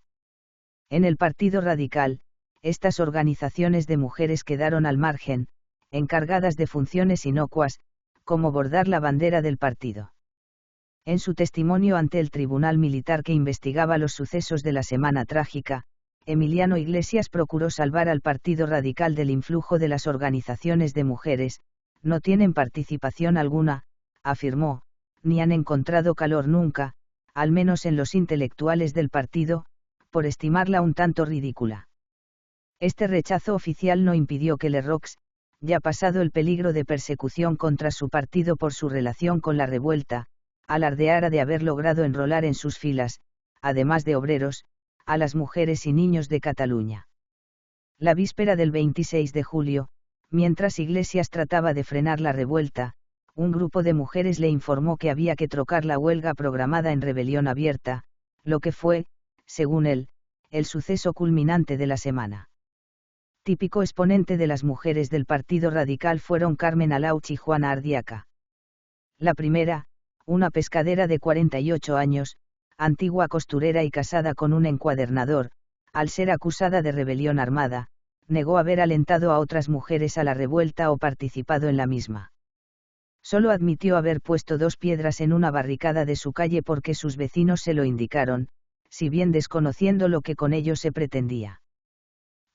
En el Partido Radical, estas organizaciones de mujeres quedaron al margen, encargadas de funciones inocuas, como bordar la bandera del partido. En su testimonio ante el tribunal militar que investigaba los sucesos de la Semana Trágica, Emiliano Iglesias procuró salvar al Partido Radical del influjo de las organizaciones de mujeres. No tienen participación alguna, afirmó, ni han encontrado calor nunca, al menos en los intelectuales del partido, por estimarla un tanto ridícula. Este rechazo oficial no impidió que Lerroux, ya pasado el peligro de persecución contra su partido por su relación con la revuelta, alardeara de haber logrado enrolar en sus filas, además de obreros, a las mujeres y niños de Cataluña. La víspera del 26 de julio, mientras Iglesias trataba de frenar la revuelta, un grupo de mujeres le informó que había que trocar la huelga programada en rebelión abierta, lo que fue, según él, el suceso culminante de la semana. Típico exponente de las mujeres del Partido Radical fueron Carmen Alauch y Juana Ardiaca. La primera, una pescadera de 48 años, antigua costurera y casada con un encuadernador, al ser acusada de rebelión armada, negó haber alentado a otras mujeres a la revuelta o participado en la misma. Solo admitió haber puesto 2 piedras en una barricada de su calle porque sus vecinos se lo indicaron, si bien desconociendo lo que con ello se pretendía.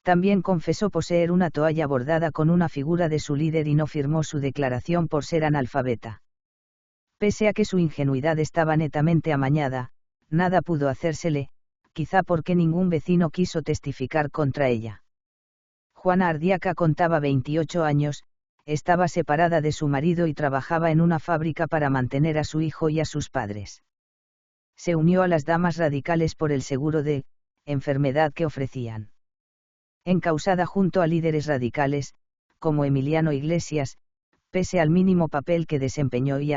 También confesó poseer una toalla bordada con una figura de su líder y no firmó su declaración por ser analfabeta. Pese a que su ingenuidad estaba netamente amañada, nada pudo hacérsele, quizá porque ningún vecino quiso testificar contra ella. Juana Ardiaca contaba 28 años, estaba separada de su marido y trabajaba en una fábrica para mantener a su hijo y a sus padres. Se unió a las Damas Radicales por el seguro de enfermedad que ofrecían. Encausada junto a líderes radicales, como Emiliano Iglesias, pese al mínimo papel que desempeñó y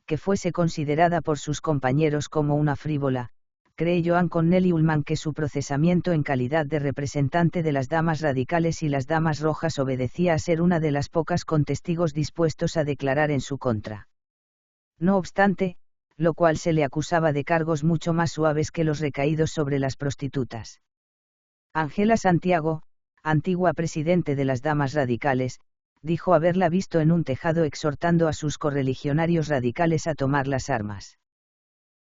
que fuese considerada por sus compañeros como una frívola, cree Joan Connelly Ullman que su procesamiento en calidad de representante de las Damas Radicales y las Damas Rojas obedecía a ser una de las pocas con testigos dispuestos a declarar en su contra. No obstante, lo cual se le acusaba de cargos mucho más suaves que los recaídos sobre las prostitutas. Ángela Santiago, antigua presidente de las Damas Radicales, dijo haberla visto en un tejado exhortando a sus correligionarios radicales a tomar las armas.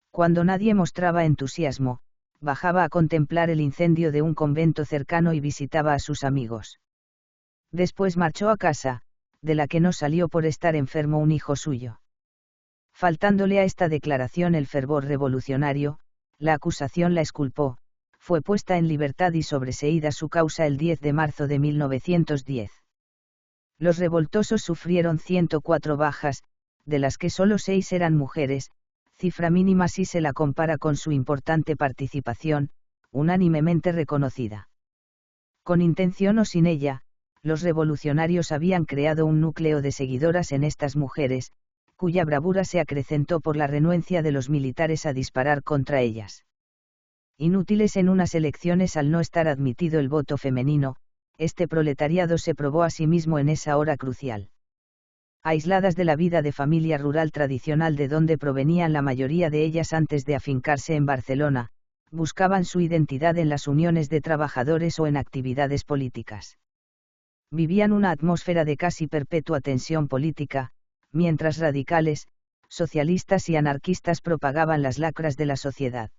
Cuando nadie mostraba entusiasmo, bajaba a contemplar el incendio de un convento cercano y visitaba a sus amigos. Después marchó a casa, de la que no salió por estar enfermo un hijo suyo. Faltándole a esta declaración el fervor revolucionario, la acusación la exculpó, fue puesta en libertad y sobreseída su causa el 10 de marzo de 1910. Los revoltosos sufrieron 104 bajas, de las que solo 6 eran mujeres, cifra mínima si se la compara con su importante participación, unánimemente reconocida. Con intención o sin ella, los revolucionarios habían creado un núcleo de seguidoras en estas mujeres, cuya bravura se acrecentó por la renuencia de los militares a disparar contra ellas. Inútiles en unas elecciones al no estar admitido el voto femenino, este proletariado se probó a sí mismo en esa hora crucial. Aisladas de la vida de familia rural tradicional de donde provenían la mayoría de ellas antes de afincarse en Barcelona, buscaban su identidad en las uniones de trabajadores o en actividades políticas. Vivían una atmósfera de casi perpetua tensión política, mientras radicales, socialistas y anarquistas propagaban las lacras de la sociedad.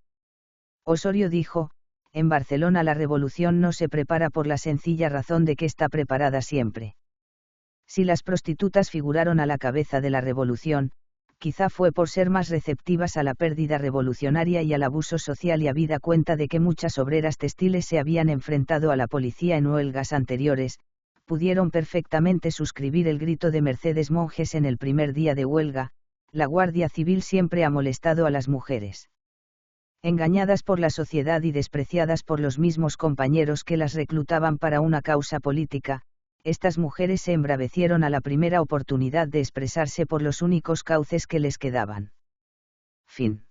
Osorio dijo, en Barcelona la revolución no se prepara por la sencilla razón de que está preparada siempre. Si las prostitutas figuraron a la cabeza de la revolución, quizá fue por ser más receptivas a la pérdida revolucionaria y al abuso social y habida cuenta de que muchas obreras textiles se habían enfrentado a la policía en huelgas anteriores, pudieron perfectamente suscribir el grito de Mercedes Monjes en el primer día de huelga: la Guardia Civil siempre ha molestado a las mujeres. Engañadas por la sociedad y despreciadas por los mismos compañeros que las reclutaban para una causa política, estas mujeres se embravecieron a la primera oportunidad de expresarse por los únicos cauces que les quedaban. Fin.